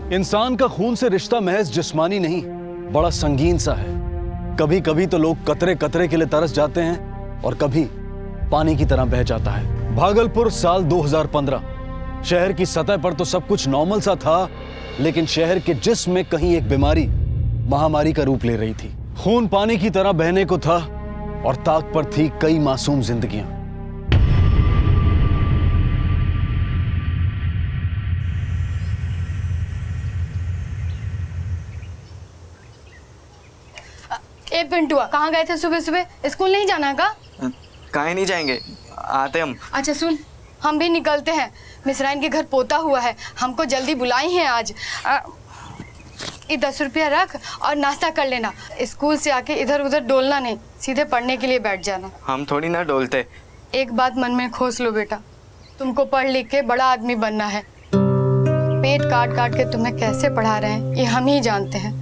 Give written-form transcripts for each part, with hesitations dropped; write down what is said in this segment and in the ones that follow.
इंसान का खून से रिश्ता महज जिस्मानी नहीं, बड़ा संगीन सा है। कभी कभी तो लोग कतरे कतरे के लिए तरस जाते हैं और कभी पानी की तरह बह जाता है। भागलपुर साल 2015। शहर की सतह पर तो सब कुछ नॉर्मल सा था, लेकिन शहर के जिस्म में कहीं एक बीमारी महामारी का रूप ले रही थी। खून पानी की तरह बहने को था और ताक पर थी कई मासूम जिंदगियां। ए पिंटुआ, कहाँ गए थे सुबह सुबह? स्कूल नहीं जाना का? कहीं नहीं जाएंगे, आते हम। अच्छा सुन, हम भी निकलते हैं। मिसराइन के घर पोता हुआ है, हमको जल्दी बुलाई हैं आज। ये 10 रुपया रख और नाश्ता कर लेना। स्कूल से आके इधर उधर डोलना नहीं, सीधे पढ़ने के लिए बैठ जाना। हम थोड़ी ना डोलते। एक बात मन में खोस लो बेटा, तुमको पढ़ लिख के बड़ा आदमी बनना है। पेट काट काट के तुम्हें कैसे पढ़ा रहे हैं ये हम ही जानते हैं।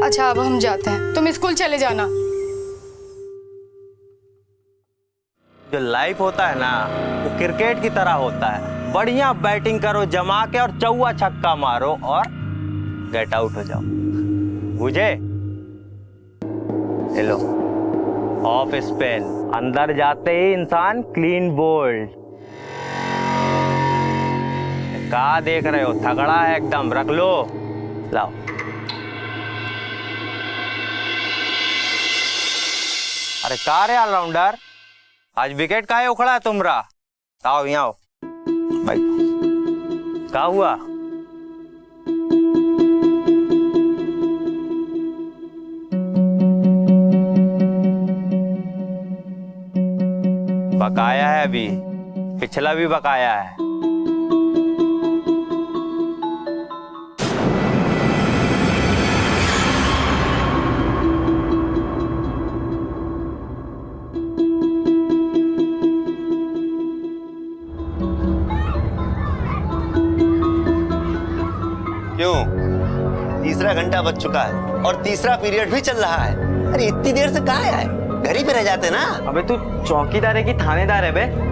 अच्छा अब हम जाते हैं, तुम स्कूल चले जाना। जो लाइफ होता है ना वो क्रिकेट की तरह होता है। बढ़िया बैटिंग करो जमा के और चौवा छक्का मारो और गेट आउट हो जाओ, बुझे? हेलो, ऑफ स्पिन, अंदर जाते ही इंसान क्लीन बोल्ड। क्या देख रहे हो? तगड़ा है एकदम, रख लो। लाओ। अरे का रे ऑलराउंडर, आज विकेट काहे उखड़ा है तुमरा? आओ यहाँ आओ भाई, क्या हुआ? बकाया है, अभी पिछला भी बकाया है। क्यों? तीसरा घंटा बज चुका है और तीसरा पीरियड भी चल रहा है। अरे इतनी देर से कहाँ है? घर ही पे रह जाते ना। अबे तू चौकीदार है कि थानेदार है बे?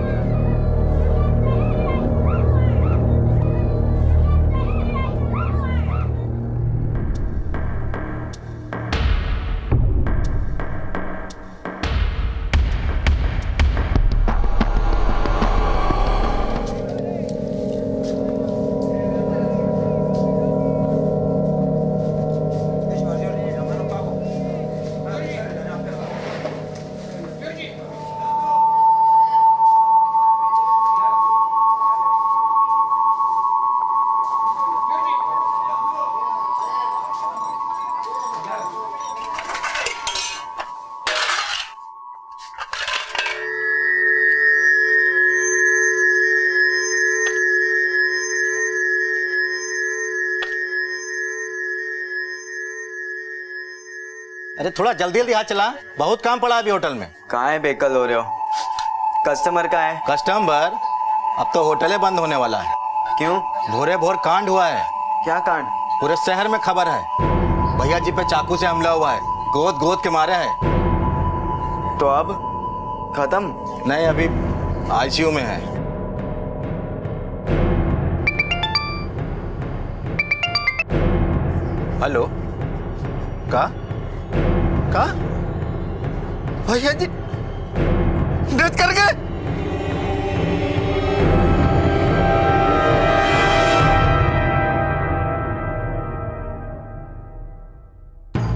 अरे थोड़ा जल्दी जल्दी हाथ चला, बहुत काम पड़ा अभी होटल में। कहाँ है बेकल हो रहे हो? कस्टमर का है? कस्टमर? अब तो होटलें बंद होने वाला है। क्यों? भोरे भोर कांड हुआ है। क्या कांड? पूरे शहर में खबर है। भैया जी पे चाकू से हमला हुआ है, गोद गोद के मारे हैं। तो अब खत्म? नहीं, अभी आईसीयू में है। हेलो, का भैया जी डेथ कर गए?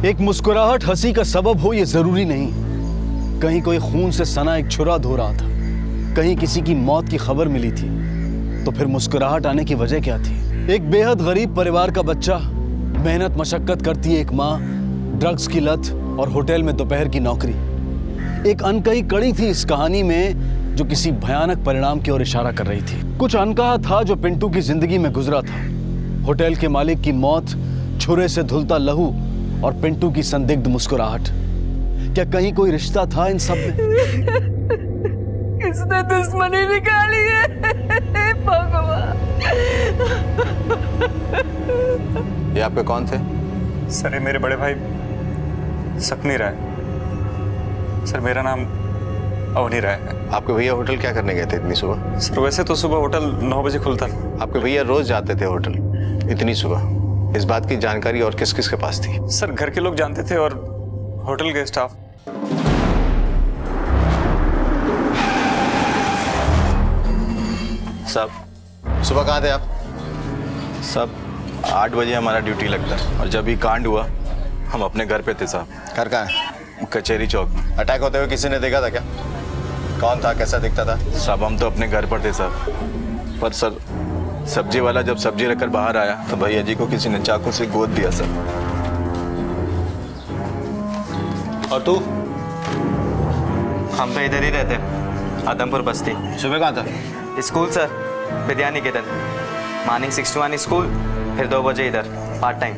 एक मुस्कुराहट हंसी का सबब हो ये जरूरी नहीं। कहीं कोई खून से सना एक छुरा धो रहा था, कहीं किसी की मौत की खबर मिली थी, तो फिर मुस्कुराहट आने की वजह क्या थी? एक बेहद गरीब परिवार का बच्चा, मेहनत मशक्कत करती एक माँ, ड्रग्स की लत और होटल में दोपहर की नौकरी। एक अनकही कड़ी थी इस कहानी में जो किसी भयानक परिणाम की ओर इशारा कर रही थी। कुछ अनकहा था जो पिंटू की जिंदगी में गुजरा था। होटल के मालिक की मौत, छुरे से धुलता लहू और पिंटू की संदिग्ध मुस्कुराहट। क्या कहीं कोई रिश्ता था इन सब में? किसने दुश्मनी निकाली है भगवान? ये आपके कौन थे? सर ये मेरे बड़े भाई सकनी राय। सर मेरा नाम अवनी राय है। आपके भैया होटल क्या करने गए थे इतनी सुबह? सर वैसे तो सुबह होटल 9 बजे खुलता था। आपके भैया रोज जाते थे होटल? इतनी सुबह इस बात की जानकारी और किस किस के पास थी? सर घर के लोग जानते थे और होटल के स्टाफ। साहब सुबह कहाँ थे आप? सब 8 बजे हमारा ड्यूटी लगता है और जब ये कांड हुआ हम अपने घर पे थे साहब। घर कहाँ है? कचहरी चौक में। अटैक होते हुए किसी ने देखा था क्या? कौन था, कैसा दिखता था? साहब हम तो अपने घर पर थे साहब, पर सर सब्जी वाला जब सब्जी रखकर बाहर आया तो भैया जी को किसी ने चाकू से गोद दिया सर। और तू? हम तो इधर ही रहते, आदमपुर बस्ती। सुबह कहाँ था? School sir, Vidya Niketan. Morning 6 to 1 school, फिर 2 बजे इधर पार्ट टाइम।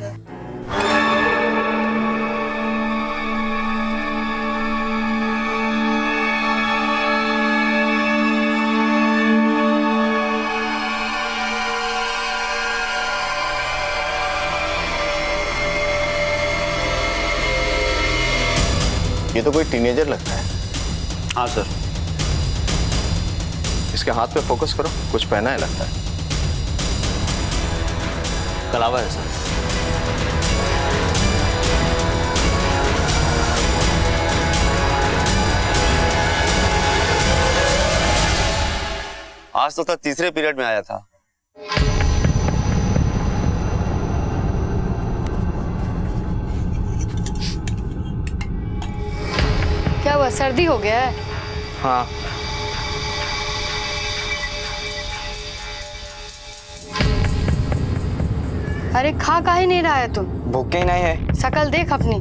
ये तो कोई टीनेजर लगता है। हाँ सर। इसके हाथ पे फोकस करो, कुछ पहना है लगता है। कलावा है सर। आज तो तीसरे पीरियड में आया था। क्या हुआ, सर्दी हो गया है? हाँ, अरे खा काहे नहीं रहा है तुम? भूखे ही नहीं है। शकल देख अपनी।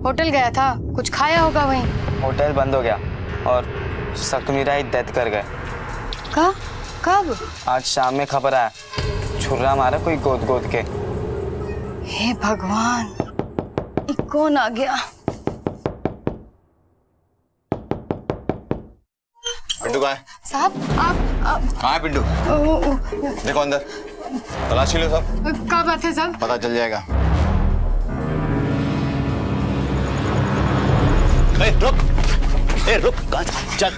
होटल गया था, कुछ खाया होगा वहीं। होटल बंद हो गया और सकमीरा ही डेथ कर गए। कब? आज शाम में खबर आया, छुरा मारा कोई गोद गोद के। हे भगवान, ये कौन आ गया? पिंटू कहाँ है? साहब आप कहाँ है पिंटू? देखो अंदर, तलाशी लो सब। क्या बात है साहब? पता चल जाएगा। रुक, चल।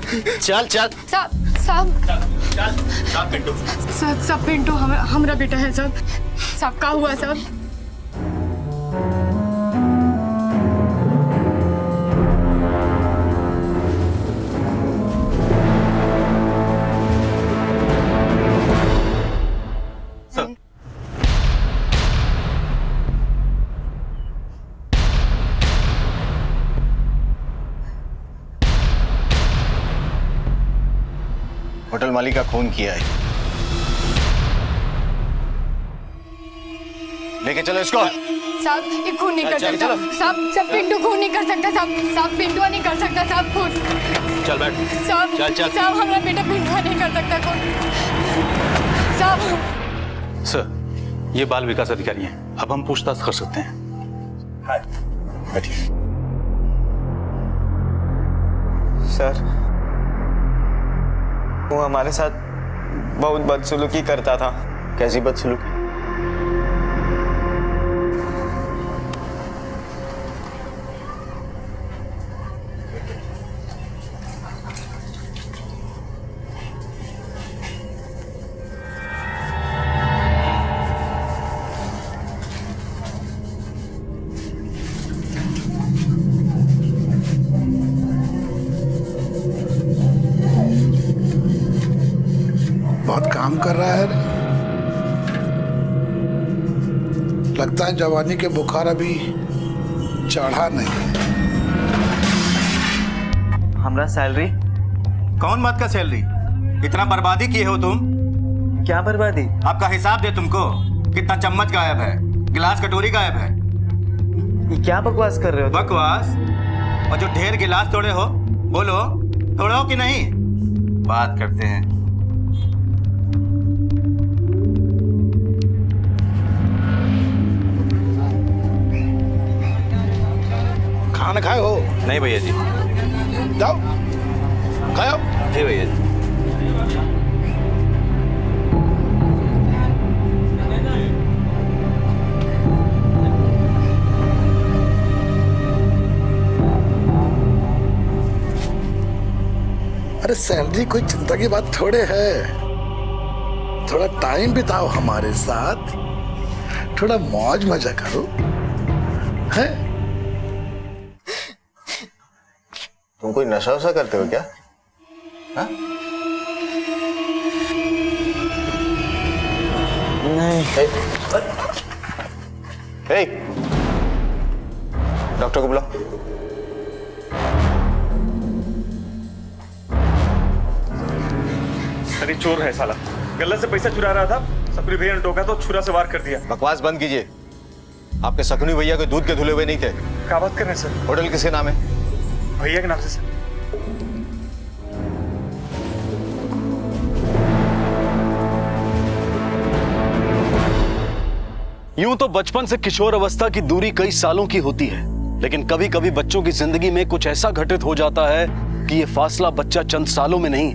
साहब पिंटू हमरा बेटा है साहब का हुआ साहब? होटल मालिक का खून किया है। लेके चलो इसको। साहब ये खून नहीं कर सकता साहब पिंटू खून नहीं कर सकता साहब पिंटू नहीं कर सकता साहब खून। चल बैठ। साहब चल। साहब हमारा बेटा पिंटू नहीं कर सकता खून साहब। सर ये बाल विकास अधिकारी हैं, अब हम पूछताछ कर सकते हैं। बैठिए। सर वो हमारे साथ बहुत बदसलूकी करता था। कैसी बदसलूकी? बहुत काम कर रहा है। लगता है जवानी के बुखार अभी चढ़ा नहीं। हमारा सैलरी? कौन बात का सैलरी? इतना बर्बादी किए हो तुम। क्या बर्बादी? आपका हिसाब दे तुमको। कितना चम्मच गायब है, गिलास कटोरी गायब है। ये क्या बकवास कर रहे हो? बकवास? और जो ढेर गिलास तोड़े हो, बोलो तोड़े हो कि नहीं? बात करते हैं। खाना खाए हो? नहीं भैया जी। जाओ खाओ। जी भैया जी। अरे सैलरी कोई चिंता की बात थोड़े है। थोड़ा टाइम बिताओ हमारे साथ, थोड़ा मौज मजा करो, है? तुम कोई नशा वशा करते हो क्या? हाँ? नहीं। हे, डॉक्टर को बुलाओ। अरे चोर है साला, गल्ला से पैसा चुरा रहा था, सपरी भैया ने टोका तो छुरा से वार कर दिया। बकवास बंद कीजिए। आपके सकुनी भैया कोई दूध के धुले हुए नहीं थे। क्या बात कर रहे हैं सर? होटल किसके नाम है? भैया के नाम से सर। यूं तो बचपन से किशोर अवस्था की दूरी कई सालों की होती है, लेकिन कभी कभी बच्चों की जिंदगी में कुछ ऐसा घटित हो जाता है कि ये फासला बच्चा चंद सालों में नहीं,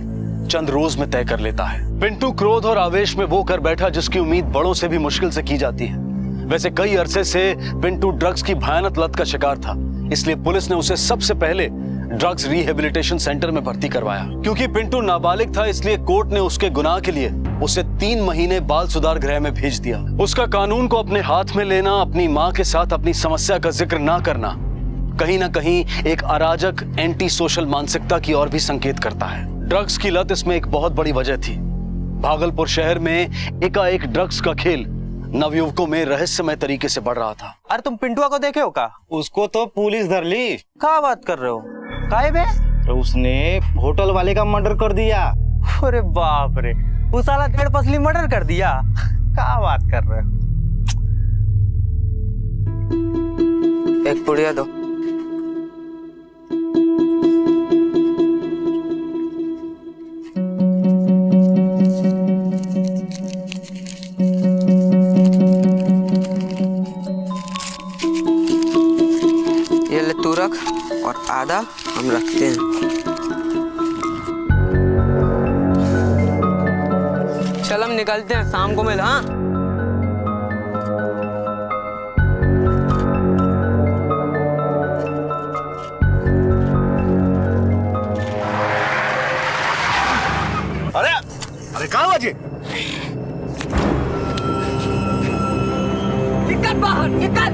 चंद रोज में तय कर लेता है। पिंटू क्रोध और आवेश में वो कर बैठा जिसकी उम्मीद बड़ों से भी मुश्किल से की जाती है। वैसे कई अरसे से पिंटू ड्रग्स की भयानक लत का शिकार था, इसलिए पुलिस ने उसे सबसे पहले ड्रग्स रिहेबिलिटेशन सेंटर में भर्ती करवाया। क्योंकि पिंटू नाबालिग था, इसलिए कोर्ट ने उसके गुनाह के लिए उसे 3 महीने बाल सुधार गृह में भेज दिया। उसका कानून को अपने हाथ में लेना, अपनी माँ के साथ अपनी समस्या का जिक्र ना करना, कहीं ना कहीं एक अराजक एंटी सोशल मानसिकता की ओर भी संकेत करता है। ड्रग्स की लत इसमें एक बहुत बड़ी वजह थी। भागलपुर शहर में एकाएक ड्रग्स का खेल नवयुवकों में रहस्यमय तरीके से बढ़ रहा था। अरे तुम पिंटुआ को देखे हो का? उसको तो पुलिस धर ली। क्या बात कर रहे हो? काहे बे? तो उसने होटल वाले का मर्डर कर दिया। अरे बाप रे, वो साला 1.5 पसली मर्डर कर दिया। क्या बात कर रहे हो? एक पुड़िया दो। ये ले तू रख और आधा हम रखते हैं। चल हम निकलते हैं, शाम को मिल। हाँ अरे कहाँ बजे? निकल बाहर, निकल!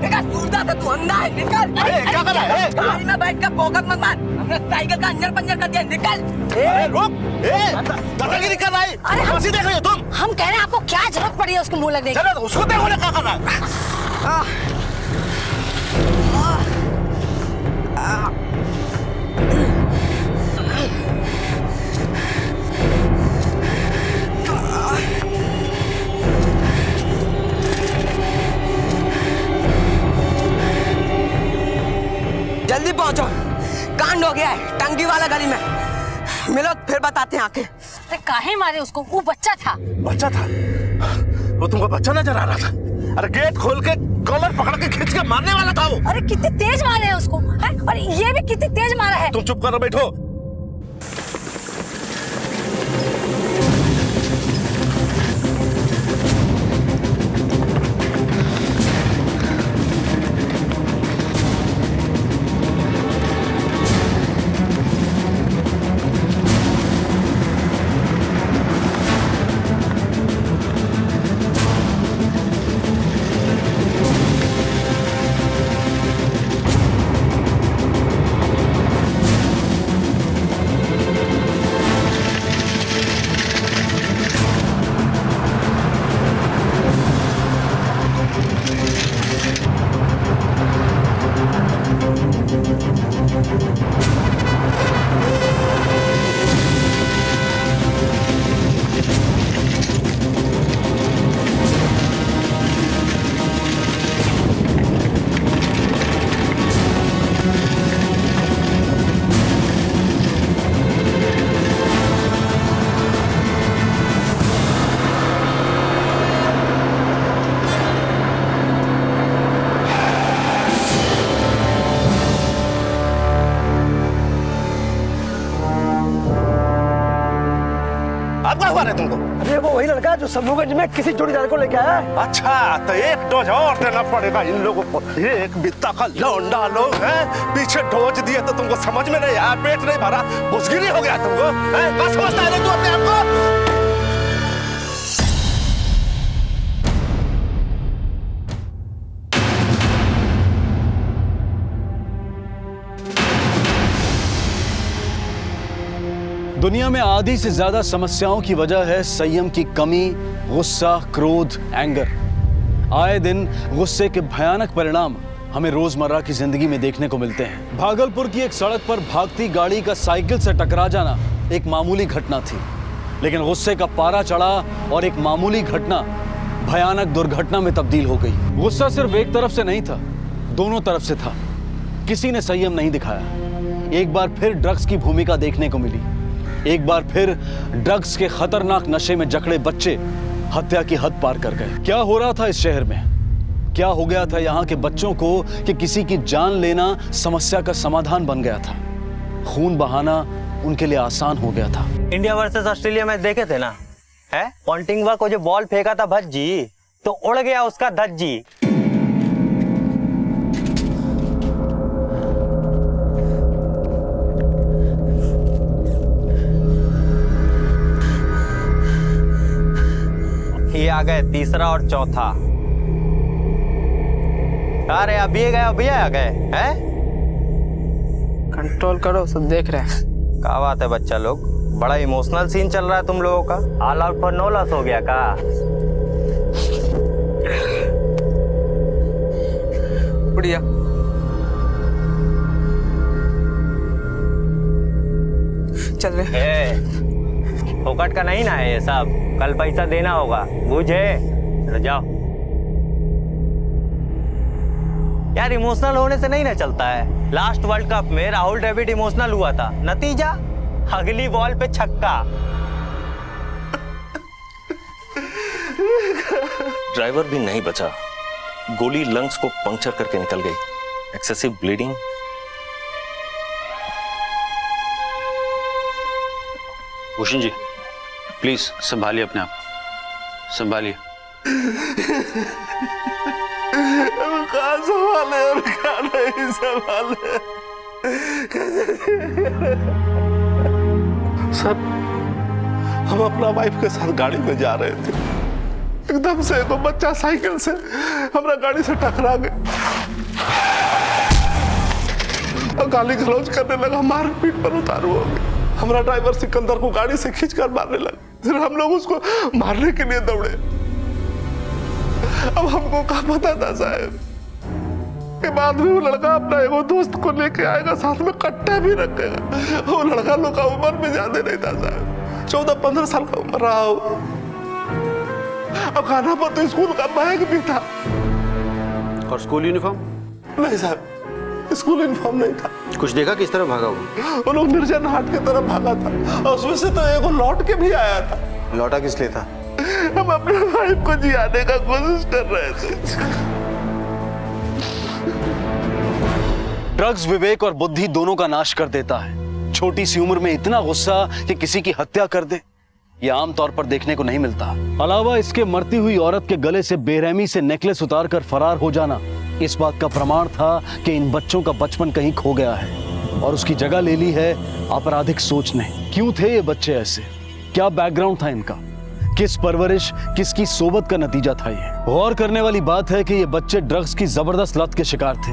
निकल, सूरदास है, तू अंधा है, निकल! क्या कर रहा है? गाड़ी में बैठ कर भौंकत मत मार, हमने साइकिल का अंजर पंजर कर दिया, निकल! रुक! दादागिरी कर रहा है? अरे हम देख रहे हो तुम? हम कह रहे हैं आपको क्या जरूरत पड़ी है उसको मुंह लगने की? चलो उसको देखो ना क्या कर रहा है। जल्दी पहुंचो, कांड हो गया है टंकी वाला गली में। मिलो फिर बताते हैं आके। अरे काहे मारे उसको? वो बच्चा था। बच्चा था? वो तुमको बच्चा नजर आ रहा था? अरे गेट खोल के कॉलर पकड़ के खींच के मारने वाला था वो। अरे कितने तेज मारे हैं उसको, है? और ये भी कितनी तेज मारा है। तुम चुप कर बैठो। तुमको? अरे वो वही लड़का जो समूहगंज में किसी जोड़ीदार को लेके आया। अच्छा तो एक डोज और देना पड़ेगा इन लोगों को। ये एक बित्ता का लौंडा लोग हैं, पीछे डोज दिए तो तुमको समझ में नहीं आया, पेट नहीं भरा, बुसगिरी हो गया तुमको। क्या समझता है तू अपने आप को? दुनिया में आधी से ज्यादा समस्याओं की वजह है संयम की कमी, गुस्सा, क्रोध, एंगर। आए दिन गुस्से के भयानक परिणाम हमें रोजमर्रा की जिंदगी में देखने को मिलते हैं। भागलपुर की एक सड़क पर भागती गाड़ी का साइकिल से टकरा जाना एक मामूली घटना थी, लेकिन गुस्से का पारा चढ़ा और एक मामूली घटना भयानक दुर्घटना में तब्दील हो गई। गुस्सा सिर्फ एक तरफ से नहीं था, दोनों तरफ से था। किसी ने संयम नहीं दिखाया। एक बार फिर ड्रग्स की भूमिका देखने को मिली। एक बार फिर ड्रग्स के खतरनाक नशे में जकड़े बच्चे हत्या की हद पार कर गए। क्या हो रहा था इस शहर में? क्या हो गया था यहाँ के बच्चों को कि किसी की जान लेना समस्या का समाधान बन गया था? खून बहाना उनके लिए आसान हो गया था। इंडिया वर्सेस ऑस्ट्रेलिया में देखे थे ना, है पॉन्टिंगवा को जो बॉल फेंका था भज्जी, तो उड़ गया उसका धज्जी। ये आ गए तीसरा और चौथा। अरे अभी गए, अभी आ गए हैं। कंट्रोल करो, सब देख रहे हैं। क्या बात है बच्चा लोग, बड़ा इमोशनल सीन चल रहा है तुम लोगों का। All out for no loss हो गया का? बढ़िया। चल रहे फोकट का नहीं ना है ये सब, कल पैसा देना होगा, बुझे? चलो जाओ यार। इमोशनल होने से नहीं ना चलता है। लास्ट वर्ल्ड कप में राहुल द्रविड़ इमोशनल हुआ था, नतीजा अगली बॉल पे छक्का। ड्राइवर भी नहीं बचा, गोली लंग्स को पंक्चर करके निकल गई। Excessive bleeding. Bhushan ji please संभालिए अपने आप, संभालिए। कहाँ संभाले और कहाँ नहीं संभाले। सर, हम अपना वाइफ के साथ गाड़ी में जा रहे थे, एकदम से तो बच्चा साइकिल से हमारा गाड़ी से टकरा गया और गाली गलौज करने लगा, मार पीट पर उतारू हो गया। हमारा ड्राइवर सिकंदर को गाड़ी से खींचकर मारने लगा। फिर हम लोग उसको मारने के लिए दौड़े। अब हमको क्या पता था साहब कि बाद में वो लड़का अपना एगो दोस्त को लेके आएगा, साथ में कट्टा भी रखेगा। वो लड़का लोग का उम्र में ज्यादा नहीं था साहब, 14-15 साल का उम्र रहा हो। अब खाना पर तो स्कूल का बैग भी था। और स्कूल यूनिफॉर्म? नहीं साहब, स्कूल यूनिफॉर्म नहीं था। कुछ देखा किस तरह भागा हुआ? वो लोग निर्जन हाट की तरफ भागा था और उसमें से तो एगो लौट के भी आया था। लौटा किस लिए था? हम अपने वाइफ को जियाने का कोशिश कर रहे थे। ड्रग्स विवेक और बुद्धि दोनों का नाश कर देता है। छोटी सी उम्र में इतना गुस्सा कि किसी की हत्या कर दे, यह आमतौर पर देखने को नहीं मिलता। अलावा इसके मरती हुई औरत के गले से बेरहमी से नेकलेस उतारकर फरार हो जाना इस बात का प्रमाण था कि इन बच्चों का बचपन कहीं खो गया है और उसकी जगह ले ली है आपराधिक सोच ने। क्यों थे ये बच्चे ऐसे? क्या बैकग्राउंड था इनका? किस परवरिश, किसकी सोबत का नतीजा था ये? गौर करने वाली बात है कि ये बच्चे ड्रग्स की जबरदस्त लत के शिकार थे।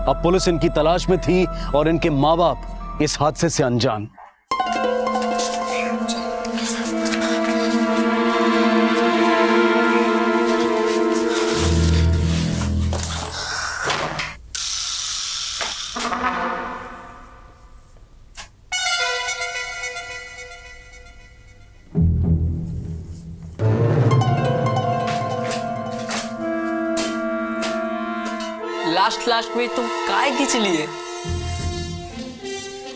अब पुलिस इनकी तलाश में थी और इनके माँ बाप इस हादसे से अनजान। लास्ट में तुम काय खींच लिए?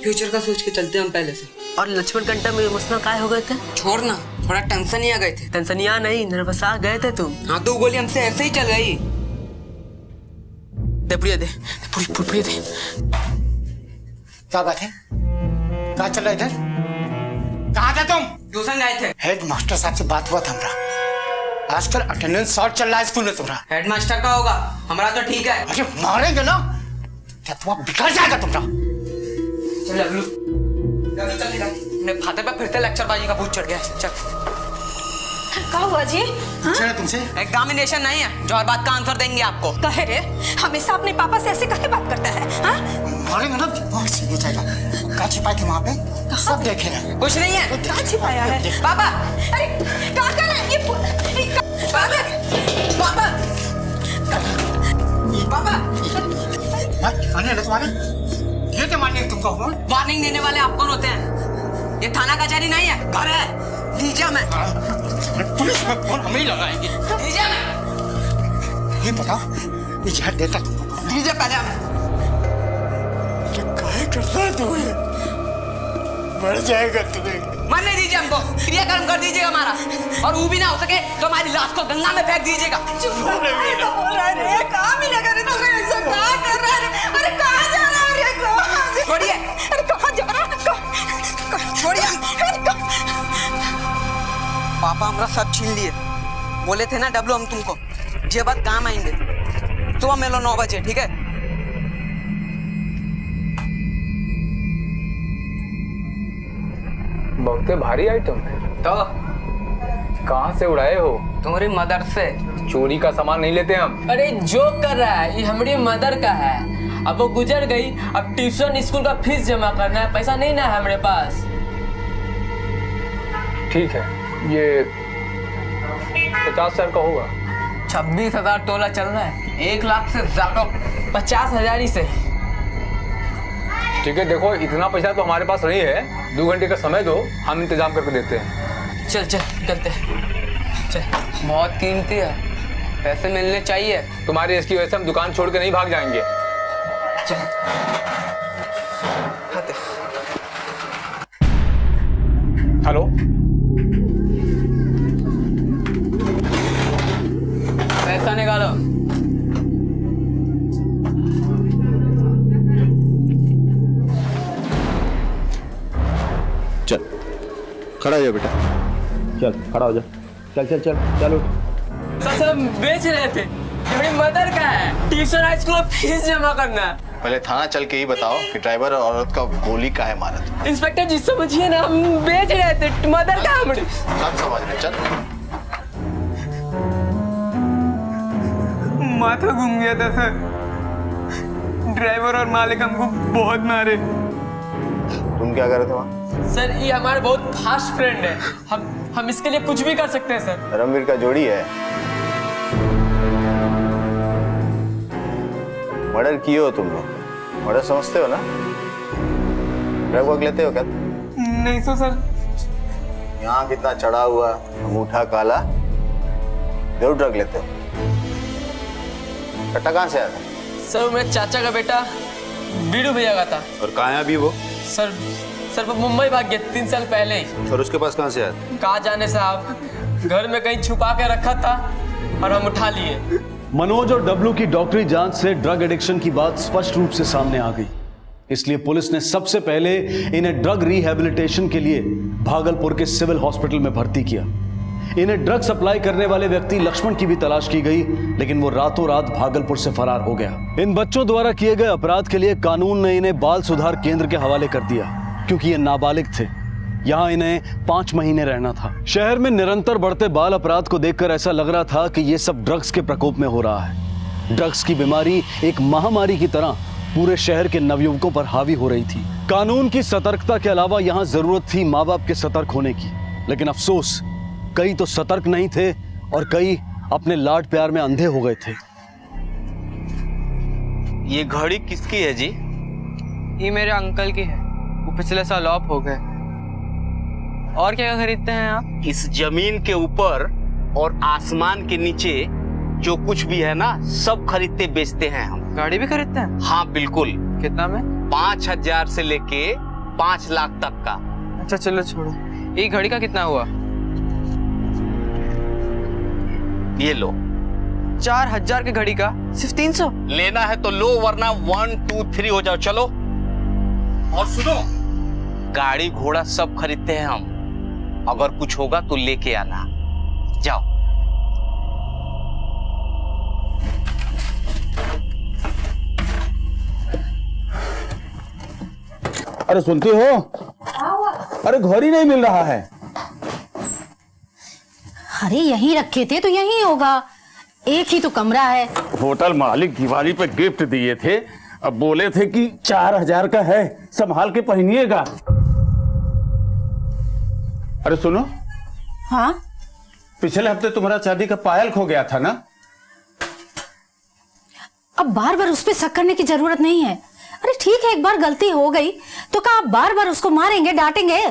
फ्यूचर का सोच के चलते हम पहले से। और लक्ष्मण कंटा में इमोशनल काय हो गए थे? छोड़ ना, थोड़ा टेंशन ही आ गए थे। टेंशन ही नहीं, नर्वस आ गए थे तुम। हाँ, 2 गोली हमसे ऐसे ही चल गई। दे पुड़िया, दे पुड़िया दे। क्या बात है? कहाँ चल रहे इधर? कहाँ थे तुम? ट्यूशन गए थे। हेड मास्टर साहब से बात हुआ था हमारा। आजकल अटेंडेंस शॉर्ट चल रहा है स्कूल में तुम्हारा। हेडमास्टर का होगा, हमारा तो ठीक है। अरे मारेंगे ना, क्या तुम्हारा बिगड़ जाएगा तुम्हारा। चल लवलू, चल इधर। फादर पे फिर से लेक्चर बाजी का भूत चढ़ गया। चल क्या हुआ जी? चलो तुमसे एग्जामिनेशन नहीं है जो हर बात का आंसर देंगे आपको। कहे रे हमेशा अपने पापा से ऐसे कहे बात करता है? हाँ? अरे मैडम बहुत सीरियस है। क्या छिपाए थे वहाँ पे? सब देखे हैं। कुछ नहीं है। क्या छिपाया है? पापा अरे क्या कर रहे हैं ये? पापा पापा पापा मारने लगे तुम्हारे? ये क्या मारने तुमको? वार्निंग देने वाले आप कौन होते हैं? ये थाना कचहरी नहीं है, घर है। दीजिए मैं। पुलिस में फोन हमें ही लगाएंगे। दीजिए मैं। ये बताओ ये जहर देता तुमको? दीजिए पहले हमें। काहे करता है तुम्हें? मर जाएगा तुम्हें। मरने दीजिए हमको, क्रियाकर्म कर दीजिएगा हमारा, और वो भी ना हो सके तो हमारी लाश को गंगा में फेंक दीजिएगा। चुप रहो, ऐसा बोल रहा है रे, कहाँ मिलेगा रे तुम्हें? ऐसा कहाँ कर रहा है रे? अरे कहाँ जा रहा है रे? कहाँ? छोड़िए। अरे कहाँ जा रहा है? छोड़िए। पापा हमारा सब छीन लिए। बोले थे ना डब्लू हम तुमको ये बात काम आएंगे। सुबह मिलो 9 बजे, ठीक है? बहुत भारी आइटम है। तो कहाँ से उड़ाए हो? तुम्हारी मदर से। चोरी का सामान नहीं लेते हम। अरे जोक कर रहा है, ये हमारी मदर का है। अब वो गुजर गई, अब ट्यूशन स्कूल का फीस जमा करना है, पैसा नहीं ना है हमारे पास। ठीक है, ये 50,000 का होगा। 26,000 तोला चल रहा है। 1 लाख से ज्यादा। 50,000 ही से। ठीक है, देखो इतना पैसा तो हमारे पास नहीं है। 2 घंटे का समय दो, हम इंतजाम करके देते हैं। चल चल निकलते हैं। चल, बहुत कीमती है, पैसे मिलने चाहिए। तुम्हारी इसकी वजह से हम दुकान छोड़ के नहीं भाग जाएंगे। चल। हेलो, पैसा निकालो। चल खड़ा हो जा बेटा, चल खड़ा हो जा। चल चल चल चल उठ। सब बेच रहे थे, हमारी मदर का है। ट्यूशन हाई स्कूल फीस जमा करना है। पहले थाना चल के ही बताओ कि ड्राइवर और औरत का गोली काहे मारा था। इंस्पेक्टर जी समझिए ना, हम बेच रहे थे, मदर का हमारी। सब समझ रहे, चल। माथा घूम गया था सर। ड्राइवर और मालिक हमको बहुत मारे। तुम क्या कर रहे थे वहाँ? सर ये हमारा बहुत फास्ट फ्रेंड है, हम इसके लिए कुछ भी कर सकते हैं सर। धर्मवीर का जोड़ी है। मर्डर किए हो तुम लोग? मर्डर समझते हो ना? ड्रग वग लेते हो क्या? नहीं तो सर। यहाँ कितना चढ़ा हुआ, अंगूठा काला, जरूर ड्रग लेते हो। कट्टा कहाँ से आया था? सर मेरे चाचा का बेटा बीड़ू भैया का था। और कहाँ है अभी वो? सर वो मुंबई भाग गया 3 साल पहले ही। और उसके पास कहाँ से आया? कहाँ जाने साहब, घर में कहीं छुपा के रखा था और हम उठा लिए। मनोज और डब्लू की डॉक्टरी जांच से ड्रग एडिक्शन की बात स्पष्ट रूप से सामने आ गई। इसलिए पुलिस ने सबसे पहले इन्हें ड्रग रिहैबिलिटेशन के लिए भागलपुर के सिविल हॉस्पिटल में भर्ती किया। इन्हें ड्रग सप्लाई करने वाले व्यक्ति लक्ष्मण की भी तलाश की गई, लेकिन वो रातों रात भागलपुर से फरार हो गया। इन बच्चों द्वारा किए गए अपराध के लिए कानून ने इन्हें बाल सुधार केंद्र के हवाले कर दिया, क्योंकि ये नाबालिग थे। यहाँ इन्हें 5 महीने रहना था। शहर में निरंतर बढ़ते बाल अपराध को देखकर ऐसा लग रहा था कि ये सब ड्रग्स के प्रकोप में हो रहा है। ड्रग्स की बीमारी एक महामारी की तरह पूरे शहर के नवयुवकों पर हावी हो रही थी। कानून की सतर्कता के अलावा यहाँ जरूरत थी माँ बाप के सतर्क होने की, लेकिन अफसोस कई तो सतर्क नहीं थे और कई अपने लाड प्यार में अंधे हो गए थे। ये घड़ी किसकी है जी? ये मेरे अंकल की है, वो पिछले साल ऑफ हो गए। और क्या खरीदते हैं आप? इस जमीन के ऊपर और आसमान के नीचे जो कुछ भी है ना, सब खरीदते बेचते हैं हम। गाड़ी भी खरीदते हैं? हाँ बिल्कुल। कितना में? 5,000 से लेके 5 लाख तक का। अच्छा चलो छोड़ो, ये घड़ी का कितना हुआ? ये लो। 4,000 की घड़ी का सिर्फ 300? लेना है तो लो, वरना 1 2 3 हो जाओ। चलो। और सुनो, गाड़ी घोड़ा सब खरीदते हैं हम, अगर कुछ होगा तो लेके आना। जाओ। अरे सुनती हो? अरे घर ही नहीं मिल रहा है। अरे यहीं रखे थे तो यहीं होगा, एक ही तो कमरा है। होटल मालिक दिवाली पे गिफ्ट दिए थे, अब बोले थे कि 4000 का है, संभाल के पहनिएगा। अरे सुनो। हाँ पिछले हफ्ते तुम्हारा चांदी का पायल खो गया था ना? अब बार बार उस पर शक करने की जरूरत नहीं है। अरे ठीक है, एक बार गलती हो गई तो क्या आप बार बार उसको मारेंगे, डांटेंगे?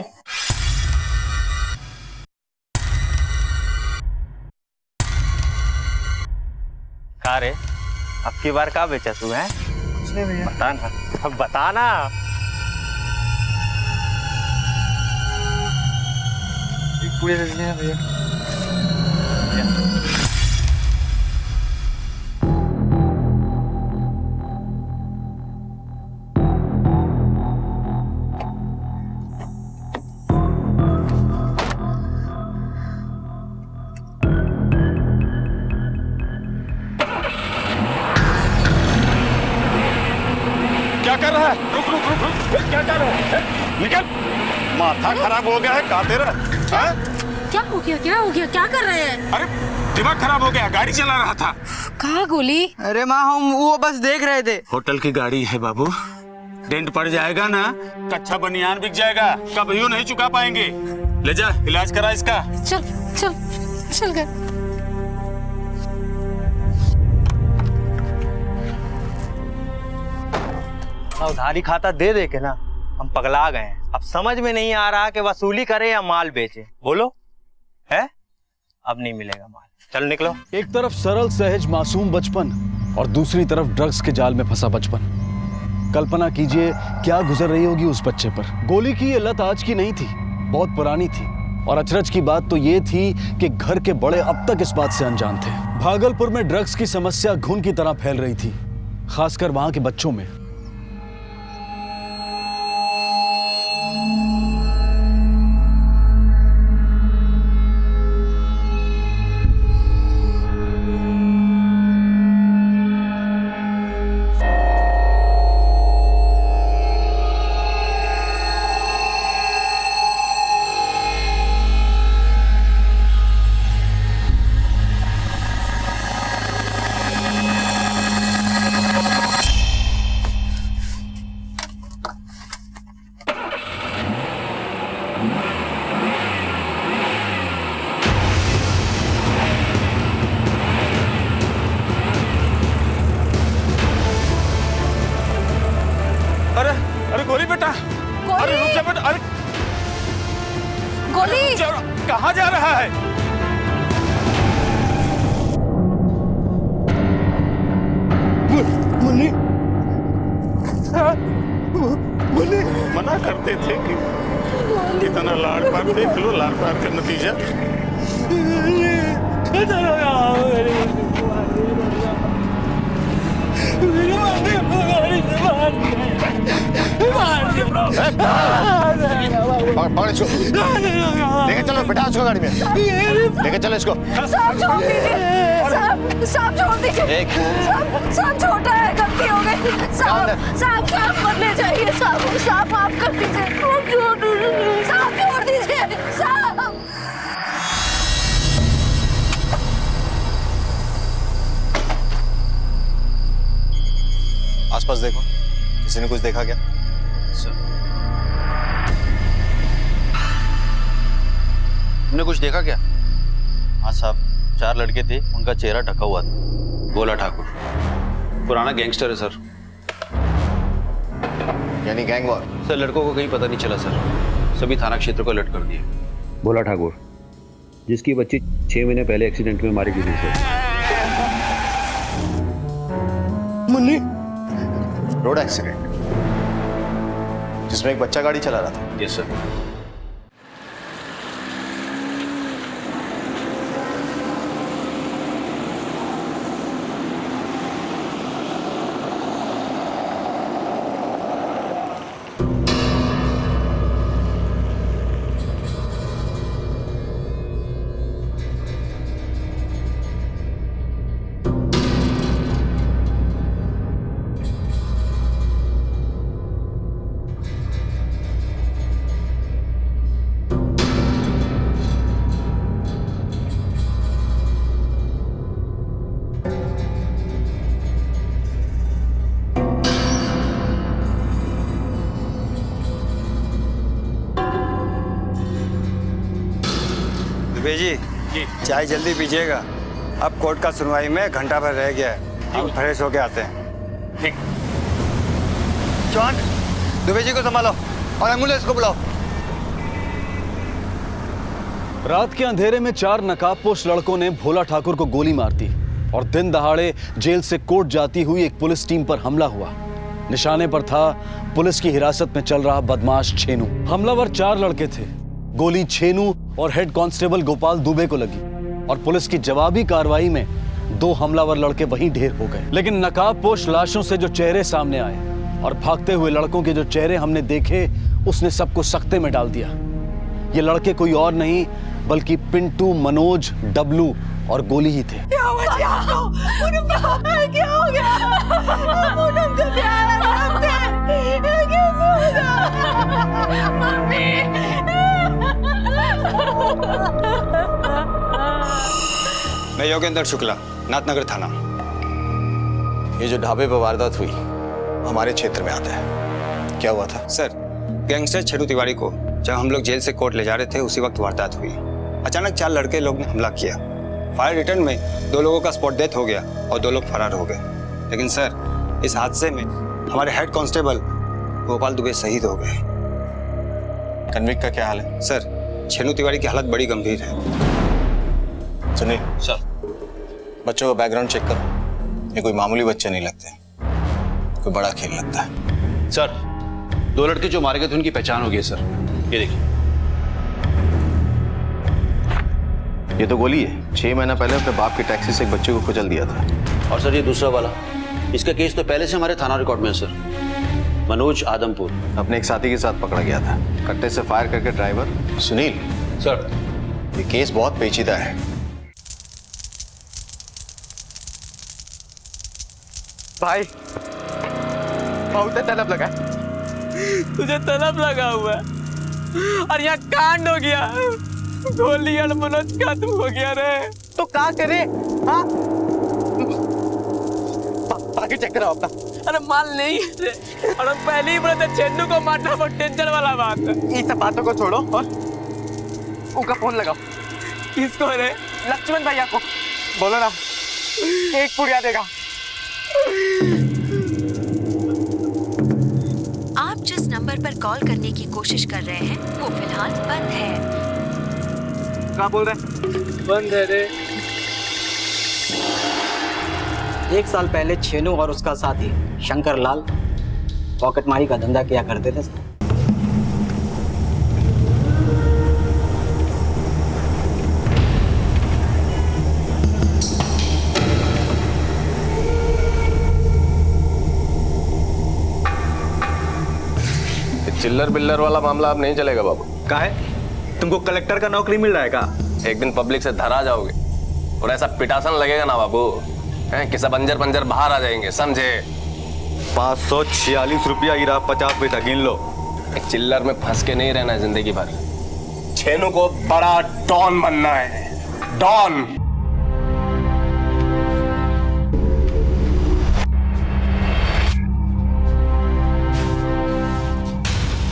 का रे, अब की बार का बेचा तू है? बता ना, अब बता ना। पूरे भैया। क्या कर रहा है? रुक रुक रुक रुक, क्या कर रहा है? निकल, माथा खराब हो गया है का तेरा? क्या हो गया, क्या हो गया, क्या कर रहे हैं? अरे दिमाग खराब हो गया, गाड़ी चला रहा था। कहाँ गोली? अरे माँ हम वो बस देख रहे थे। होटल की गाड़ी है बाबू, डेंट पड़ जाएगा ना, कच्चा बनियान बिक जाएगा, कभी नहीं चुका पाएंगे। ले जा, इलाज करा इसका। चल चल चल गए। उधारी खाता दे दे के ना हम पगला गए हैं। अब समझ में नहीं आ रहा कि वसूली करे या माल बेचे। बोलो है, अब नहीं मिलेगा माल, चल निकलो। एक तरफ सरल सहज मासूम बचपन और दूसरी तरफ ड्रग्स के जाल में फंसा बचपन। कल्पना कीजिए क्या गुजर रही होगी उस बच्चे पर। गोली की ये लत आज की नहीं थी, बहुत पुरानी थी। और अचरज की बात तो ये थी कि घर के बड़े अब तक इस बात से अनजान थे। भागलपुर में ड्रग्स की समस्या घुन की तरह फैल रही थी, खासकर वहां के बच्चों में। गोली बेटा, अरे रुक जा बेटा, अरे गोली कहाँ जा रहा है? मुन्नी, मुन्नी मना करते थे कि कितना लाड़ प्यार, देख लो लाड़ प्यार का नतीजा। लेके चलो बिठा इसको गाड़ी में, लेके चलो इसको। साहब छोड़ दीजिए, साहब छोड़ दीजिए, साहब छोटा है, गलती हो गई। साहब मत ले जाइए, साहब माफ कर दीजिए, साहब छोड़ दीजिए, साहब। आसपास देखो, किसी ने कुछ देखा क्या? तुमने कुछ देखा क्या? हाँ साहब, 4 लड़के थे, उनका चेहरा ढका हुआ था। गोला ठाकुर पुराना गैंगस्टर है सर। यानी गैंग वॉर? सर लड़कों को कहीं पता नहीं चला सर, सभी थाना क्षेत्र को अलर्ट कर दिया। भोला ठाकुर, जिसकी बच्ची 6 महीने पहले एक्सीडेंट में मारी गई थी। मुन्नी, रोड एक्सीडेंट जिसमें एक बच्चा गाड़ी चला रहा था। Yes sir. दुबे जी चाय जल्दी पीजिएगा। अब कोर्ट का सुनवाई में घंटा भर रह गया है, हम फ्रेश होके आते हैं। ठीक। चौहान, दुबे जी को संभालो और एम्बुलेंस को बुलाओ। रात के अंधेरे में 4 नकाबपोश लड़कों ने भोला ठाकुर को गोली मार दी और दिन दहाड़े जेल से कोर्ट जाती हुई एक पुलिस टीम पर हमला हुआ। निशाने पर था पुलिस की हिरासत में चल रहा बदमाश छेनू। हमलावर 4 लड़के थे। गोली छेनू और हेड कांस्टेबल गोपाल दुबे को लगी और पुलिस की जवाबी कार्रवाई में 2 हमलावर लड़के वहीं ढेर हो गए। लेकिन नकाबपोश लाशों से जो चेहरे सामने आए और भागते हुए लड़कों के जो चेहरे हमने देखे, उसने सबको सख्ते में डाल दिया। ये लड़के कोई और नहीं बल्कि पिंटू, मनोज, डब्लू और गोली ही थे। क्या हुआ जी आपको? पूनम क्या हो गया? पूनम को प्यार है आपसे। ये कैसे होगा? मम्मी। मैं योगेंद्र शुक्ला, नाथनगर थाना। ये जो ढाबे पर वारदात हुई हमारे क्षेत्र में आता है, क्या हुआ था? सर, गैंगस्टर छेनू तिवारी को जब हम लोग जेल से कोर्ट ले जा रहे थे उसी वक्त वारदात हुई। अचानक 4 लड़के लोग ने हमला किया। फायर रिटर्न में 2 लोगों का स्पॉट डेथ हो गया और 2 लोग फरार हो गए। लेकिन सर, इस हादसे में हमारे हेड कांस्टेबल गोपाल दुबे शहीद हो गए। कन्विक्ट का क्या हाल है? सर, छेनू तिवारी की हालत बड़ी गंभीर है। सुनील सर, बच्चों का बैकग्राउंड चेक करो। ये कोई मामूली बच्चे नहीं लगते, कोई बड़ा खेल लगता है। सर, 2 लड़के जो मारे गए थे उनकी पहचान हो गई है सर। ये देखिए, ये तो गोली है। 6 महीना पहले अपने बाप की टैक्सी से एक बच्चे को कुचल दिया था। और सर ये दूसरा वाला, इसका केस तो पहले से हमारे थाना रिकॉर्ड में है सर। मनोज आदमपुर अपने एक साथी के साथ पकड़ा गया था, कट्टे से फायर करके ड्राइवर। सुनील सर, ये केस बहुत पेचीदा है। भाई बहुत तलब लगा, तुझे तलब लगा हुआ है और यहाँ कांड हो गया। गोली और मनोज खत्म हो गया रे, तो क्या करे? हाँ, बाकी चेक कराओ अपना। अरे माल नहीं है रे, और हम पहले ही बोले थे छेन्नू को मारना बहुत टेंशन वाला बात है। ये सब बातों को छोड़ो और उनका फोन लगाओ। किसको रे? लक्ष्मण भैया को बोलो ना, केक पुड़िया देगा। आप जिस नंबर पर कॉल करने की कोशिश कर रहे हैं वो फिलहाल बंद है। क्या बोल रहे? बंद है रे। 1 साल पहले छेनू और उसका साथी शंकर लाल पॉकेटमारी का धंधा किया करते थे। चिल्लर बिल्लर वाला मामला अब नहीं चलेगा बाबू। का है? तुमको कलेक्टर का नौकरी मिल रहा है का? एक दिन पब्लिक से धरा जाओगे और ऐसा पिटासन लगेगा ना बाबू, कि सब अंजर पंजर बाहर आ जाएंगे, समझे? 546 रुपया गिरा, 50 पैसा गिन लो। चिल्लर में फंस के नहीं रहना है जिंदगी भर। छेनू को बड़ा डॉन बनना है, डॉन।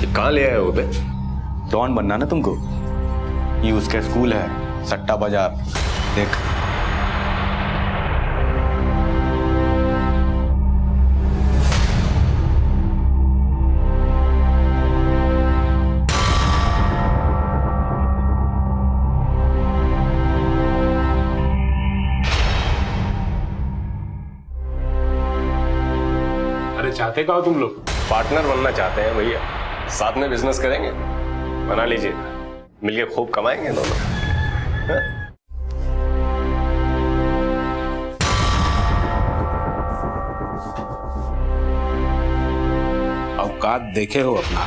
कहाँ ले आए हो बे? डॉन बनना ना तुमको? ये उसका स्कूल है, सट्टा बाजार। देख, अरे चाहते क्या हो तुम लोग? पार्टनर बनना चाहते हैं भैया, साथ में बिजनेस करेंगे। बना लीजिए, मिलके खूब कमाएंगे दोनों। औकात देखे हो अपना?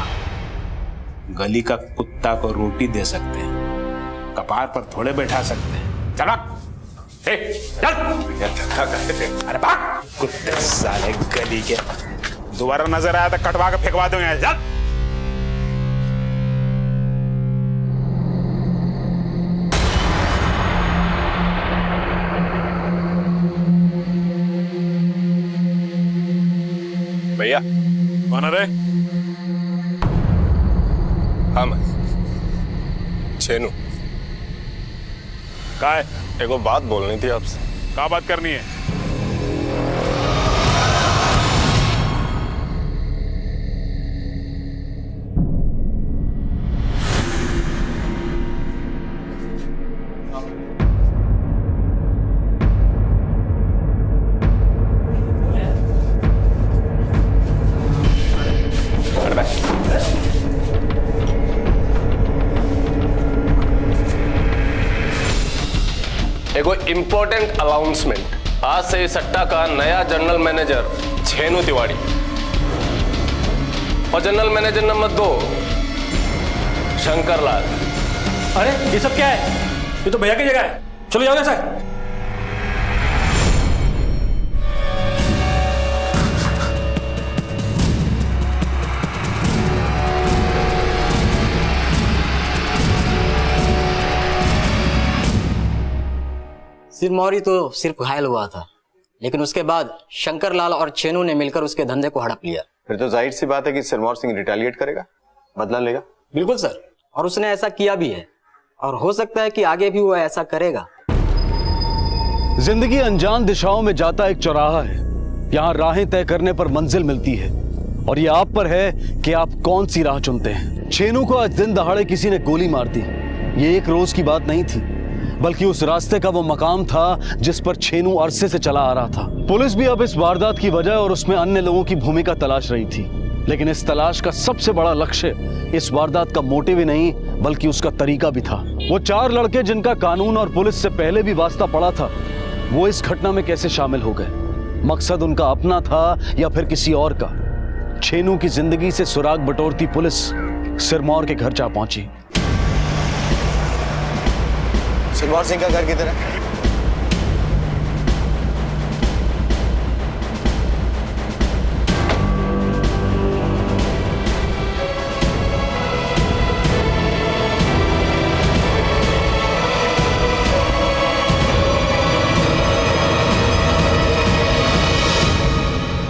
गली का कुत्ता को रोटी दे सकते हैं, कपार पर थोड़े बैठा सकते हैं। चल अरे भाग कुत्ते साले गली के। दोबारा नजर आया तो कटवा के फेंकवा दूंगा। चल। भैया कौन है रे? हम छेनू। का है? एगो बात बोलनी थी आपसे। क्या बात करनी है? एगो इम्पोर्टेंट अनाउंसमेंट। आज से इस सट्टा का नया जनरल मैनेजर छेनू तिवारी और general manager number 2 Shankar Lal. अरे ये सब क्या है? ये तो भैया की जगह है, चलो जाओ सर। सिरमौरी तो सिर्फ घायल हुआ था, लेकिन उसके बाद शंकर लाल और चेनू ने मिलकर उसके धंधे को हड़प लिया। फिर तो जाहिर सी बात है कि सिरमौर सिंह रिटेलिएट करेगा, बदला लेगा। बिल्कुल सर, और उसने ऐसा किया भी है, और हो सकता है कि आगे भी वो ऐसा करेगा। जिंदगी अनजान दिशाओं में जाता एक चौराहा है। यहाँ राहें तय करने पर मंजिल मिलती है, और ये आप पर है कि आप कौन सी राह चुनते हैं। छेनू को आज दिन दहाड़े किसी ने गोली मार दी। ये एक रोज की बात नहीं थी, बल्कि उस रास्ते का वो मकाम था जिस पर छेनू अरसे से चला आ रहा था। पुलिस भी अब इस वारदात की वजह और उसमें अन्य लोगों की भूमिका तलाश रही थी, लेकिन इस तलाश का सबसे बड़ा लक्ष्य इस वारदात का मोटिव ही नहीं, बल्कि उसका तरीका भी था। वो 4 लड़के जिनका कानून और पुलिस से पहले भी वास्ता पड़ा था, वो इस घटना में कैसे शामिल हो गए? मकसद उनका अपना था या फिर किसी और का? छेनू की जिंदगी से सुराग बटोरती पुलिस सिरमौर के घर जा पहुंची। सिरमौर सिंह का घर किधर है?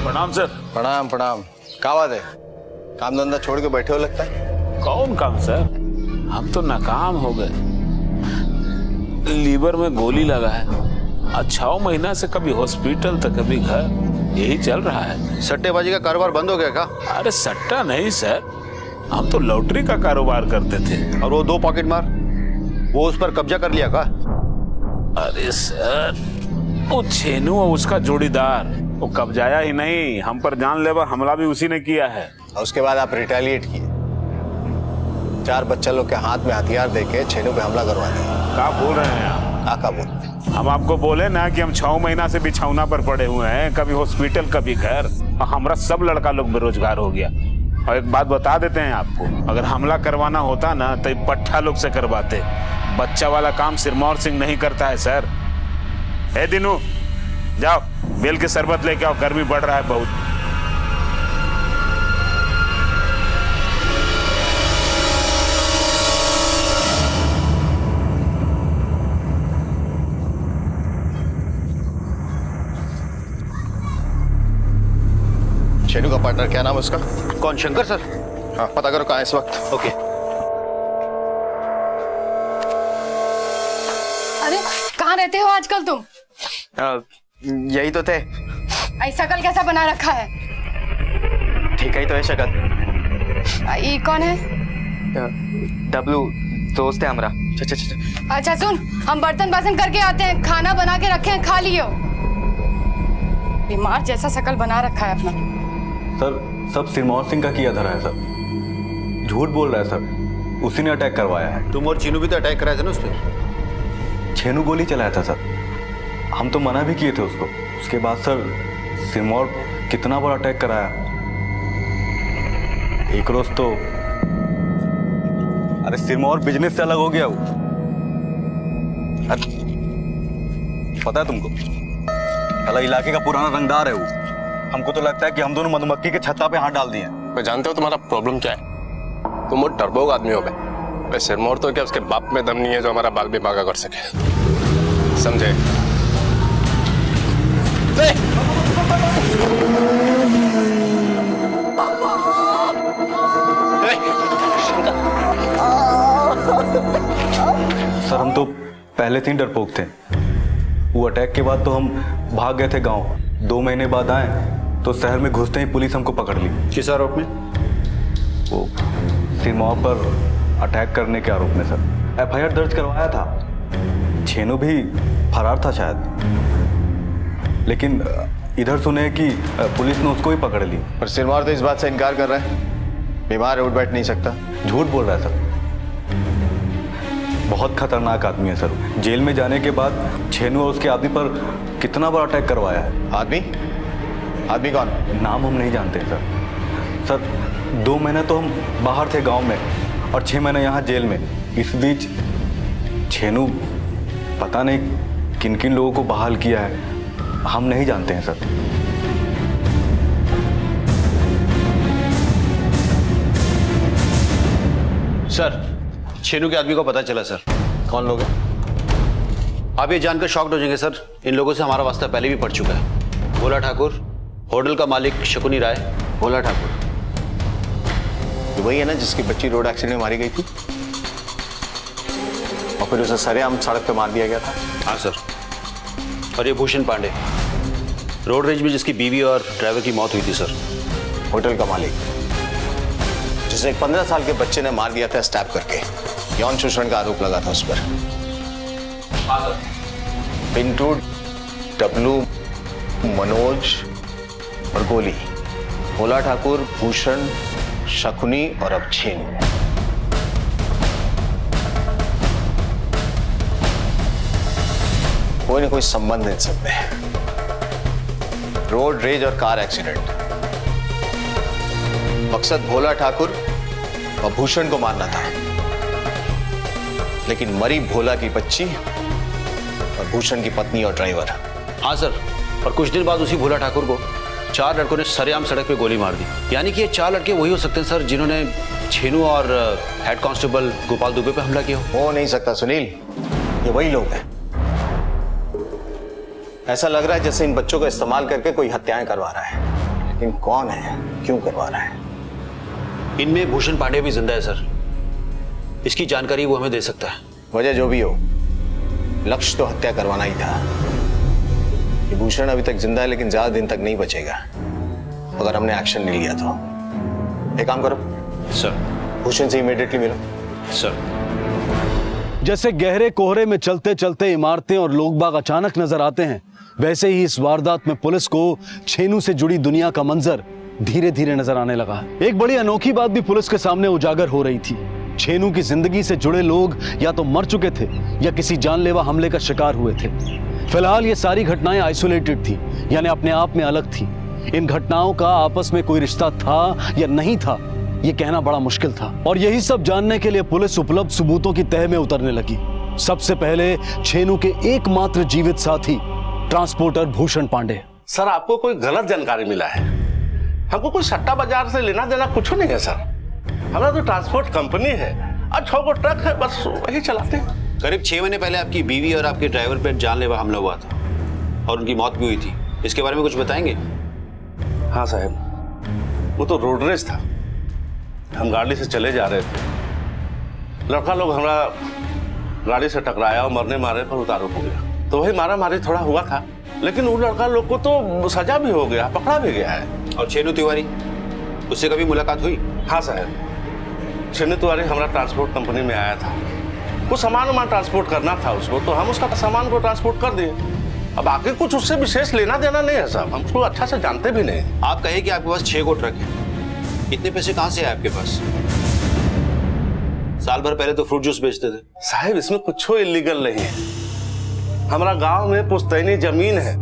प्रणाम सर। प्रणाम प्रणाम। क्या बात है? काम धंधा छोड़ के बैठे हो लगता है। कौन काम सर? हम तो नाकाम हो गए। लीवर में गोली लगा है। 6 महीना से कभी हॉस्पिटल तो कभी घर, यही चल रहा है। सट्टेबाजी का कारोबार बंद हो गया क्या? अरे सट्टा नहीं सर, हम तो लॉटरी का कारोबार करते थे। और वो 2 पॉकेट मार, वो उस पर कब्जा कर लिया का? अरे सर, वो छेनू और उसका जोड़ीदार, वो कब्जाया ही नहीं, हम पर जानलेवा हमला भी उसी ने किया है। और उसके बाद आप रिटेलिएट किए, 4 बच्चा लोग के हाथ में हथियार देके छेनू पे हमला करवा दिया। क्या बोल रहे हैं आप? क्या बोल रहे हैं? हम आपको बोले ना कि हम 6 महीना से बिछौना पर पड़े हुए हैं, कभी हॉस्पिटल कभी घर, और हमारा सब लड़का लोग बेरोजगार हो गया। और एक बात बता देते हैं आपको, अगर हमला करवाना होता ना तो पट्टा लोग से करवाते। बच्चा वाला काम सिरमौर सिंह नहीं करता है सर। ए दिनू, जाओ बेल के शरबत लेके आओ, गर्मी बढ़ रहा है बहुत। छेनू का पार्टनर क्या नाम है उसका? कौन? शंकर सर? हाँ, पता करो कहाँ है इस वक्त। ओके। अरे कहाँ रहते हो आजकल तुम? यही तो थे। ऐसा कल कैसा बना रखा है? ठीक ही तो है शक्ल। ये कौन है? डब्लू, दोस्त है हमारा। अच्छा सुन, हम बर्तन बासन करके आते हैं, खाना बना के रखे हैं, खा लियो। बीमार जैसा शकल बना रखा है अपना। सर, सब सिरमौर सिंह का किया धरा है सर। झूठ बोल रहा है सर, उसी ने अटैक करवाया है। तुम और चीनू भी तो अटैक कराए थे ना उस पर? छेनू गोली चलाया था सर, हम तो मना भी किए थे उसको। उसके बाद सर सिरमौर कितना बड़ा अटैक कराया। एक रोज तो अरे सिरमौर बिजनेस से अलग हो गया वो। पता है तुमको, अलग इलाके का पुराना रंगदार है वो। हमको तो लगता है कि हम दोनों मधुमक्खी के छत्ता पे हाथ डाल दिए। मैं जानते हो तुम्हारा प्रॉब्लम क्या है? तुम वो डरपोक आदमी हो गए। सिरमौर तो क्या उसके बाप में दम नहीं है जो हमारा बाल भी बागा कर सके, समझे? सर हम तो पहले से ही डरपोक थे। वो अटैक के बाद तो हम भाग गए थे गांव। 2 महीने बाद आए तो शहर में घुसते ही पुलिस हमको पकड़ ली। किस आरोप में? वो सिरमौर पर अटैक करने के आरोप में सर। FIR दर्ज करवाया था। छेनू भी फरार था शायद, लेकिन इधर सुने कि पुलिस ने उसको ही पकड़ ली। पर सिरमौर तो इस बात से इनकार कर रहा है, बीमार है, उठ बैठ नहीं सकता। झूठ बोल रहा है सर। बहुत खतरनाक आदमी है सर। जेल में जाने के बाद छेनू और उसके आदमी पर कितना बड़ा अटैक करवाया है। आदमी कौन? नाम हम नहीं जानते सर। 2 महीने तो हम बाहर थे गांव में और 6 महीने यहाँ जेल में। इस बीच छेनू पता नहीं किन किन लोगों को बहाल किया है, हम नहीं जानते हैं सर। सर, छेनू के आदमी को पता चला सर। कौन लोग हैं? आप ये जानकर शॉक्ड हो जाएंगे सर। इन लोगों से हमारा वास्ता पहले भी पड़ चुका है। भोला ठाकुर, होटल का मालिक शकुनी राय। भोला ठाकुर ये वही है ना जिसकी बच्ची रोड एक्सीडेंट में मारी गई थी और फिर उसे सरेआम सड़क पे मार दिया गया था? हाँ सर। और ये भूषण पांडे, रोड रेज में जिसकी बीवी और ड्राइवर की मौत हुई थी सर। होटल का मालिक जिसे एक 15 साल के बच्चे ने मार दिया था स्टैब करके। यौन शोषण का आरोप लगा था उस पर। पिंटू, डब्लू, मनोज और गोली, भोला ठाकुर, भूषण, शकुनी और अब छेनू। कोई ना कोई संबंध है इन सब में। रोड रेज और कार एक्सीडेंट। मकसद भोला ठाकुर और भूषण को मारना था, लेकिन मरी भोला की बच्ची और भूषण की पत्नी और ड्राइवर। हाँ सर। और कुछ दिन बाद उसी भोला ठाकुर को 4 लड़कों ने सरेआम सड़क पे गोली मार दी। यानी कि ये 4 लड़के वही हो सकते हैं सर जिन्होंने छेनू और हेड कांस्टेबल गोपाल दुबे पे हमला किया। हो नहीं सकता सुनील, ये वही लोग हैं। ऐसा लग रहा है जैसे इन बच्चों का इस्तेमाल करके कोई हत्याएं करवा रहा है, लेकिन कौन है, क्यों करवा रहा है? इनमें भूषण पांडे भी जिंदा है सर। इसकी जानकारी वो हमें दे सकता है। वजह जो भी हो, लक्ष्य तो हत्या करवाना ही था। ये भूषण अभी तक जिंदा है, लेकिन ज्यादा दिन तक नहीं बचेगा अगर हमने एक्शन नहीं लिया तो। एक काम करो सर, भूषण से इमीडिएटली मिलो। सर। जैसे गहरे कोहरे में चलते चलते इमारतें और लोग बाग अचानक नजर आते हैं, वैसे ही इस वारदात में पुलिस को छेनू से जुड़ी दुनिया का मंजर धीरे धीरे नजर आने लगा। एक बड़ी अनोखी बात भी पुलिस के सामने उजागर हो रही थी। छेनू की जिंदगी से जुड़े लोग या तो मर चुके थे या किसी जानलेवा हमले का शिकार हुए थे। फिलहाल ये सारी घटनाएं आइसोलेटेड थी, यानी अपने आप में अलग थी। इन घटनाओं का आपस में कोई रिश्ता था या नहीं था, ये कहना बड़ा मुश्किल था। और यही सब जानने के लिए पुलिस उपलब्ध सबूतों की तह में उतरने लगी। सबसे पहले छेनू के एकमात्र जीवित साथी ट्रांसपोर्टर भूषण पांडे। सर, आपको कोई गलत जानकारी मिला है। हमको कोई सट्टा बाजार से लेना देना कुछ नहीं है सर। हमारा तो ट्रांसपोर्ट कंपनी है और 6 गो ट्रक है, बस वही चलाते हैं। करीब 6 महीने पहले आपकी बीवी और आपके ड्राइवर पर जानलेवा हमला हुआ था और उनकी मौत भी हुई थी। इसके बारे में कुछ बताएंगे? हाँ साहब, वो तो रोड रेस था। हम गाड़ी से चले जा रहे थे, लड़का लोग हमारा गाड़ी से टकराया और मरने मारे पर उतारू हो गया। तो वही मारा मारी थोड़ा हुआ था, लेकिन वो लड़का लोग को तो सजा भी हो गया, पकड़ा भी गया है। और छेनू तिवारी, उससे कभी मुलाकात हुई? हाँ साहब, छेनू तिवारी हमारा ट्रांसपोर्ट कंपनी में आया था। कुछ सामान ट्रांसपोर्ट करना था उसको, तो हम उसका सामान को ट्रांसपोर्ट कर दिए। अब आगे कुछ उससे विशेष लेना देना नहीं है साहब, हम उसको अच्छा से जानते भी नहीं। आप कहे कि आपके पास 6 गो ट्रक है, इतने पैसे कहाँ से आए आपके पास? साल भर पहले तो फ्रूट जूस बेचते थे। साहब, इसमें कुछ इलीगल नहीं है। हमारा गांव में पुश्तैनी जमीन है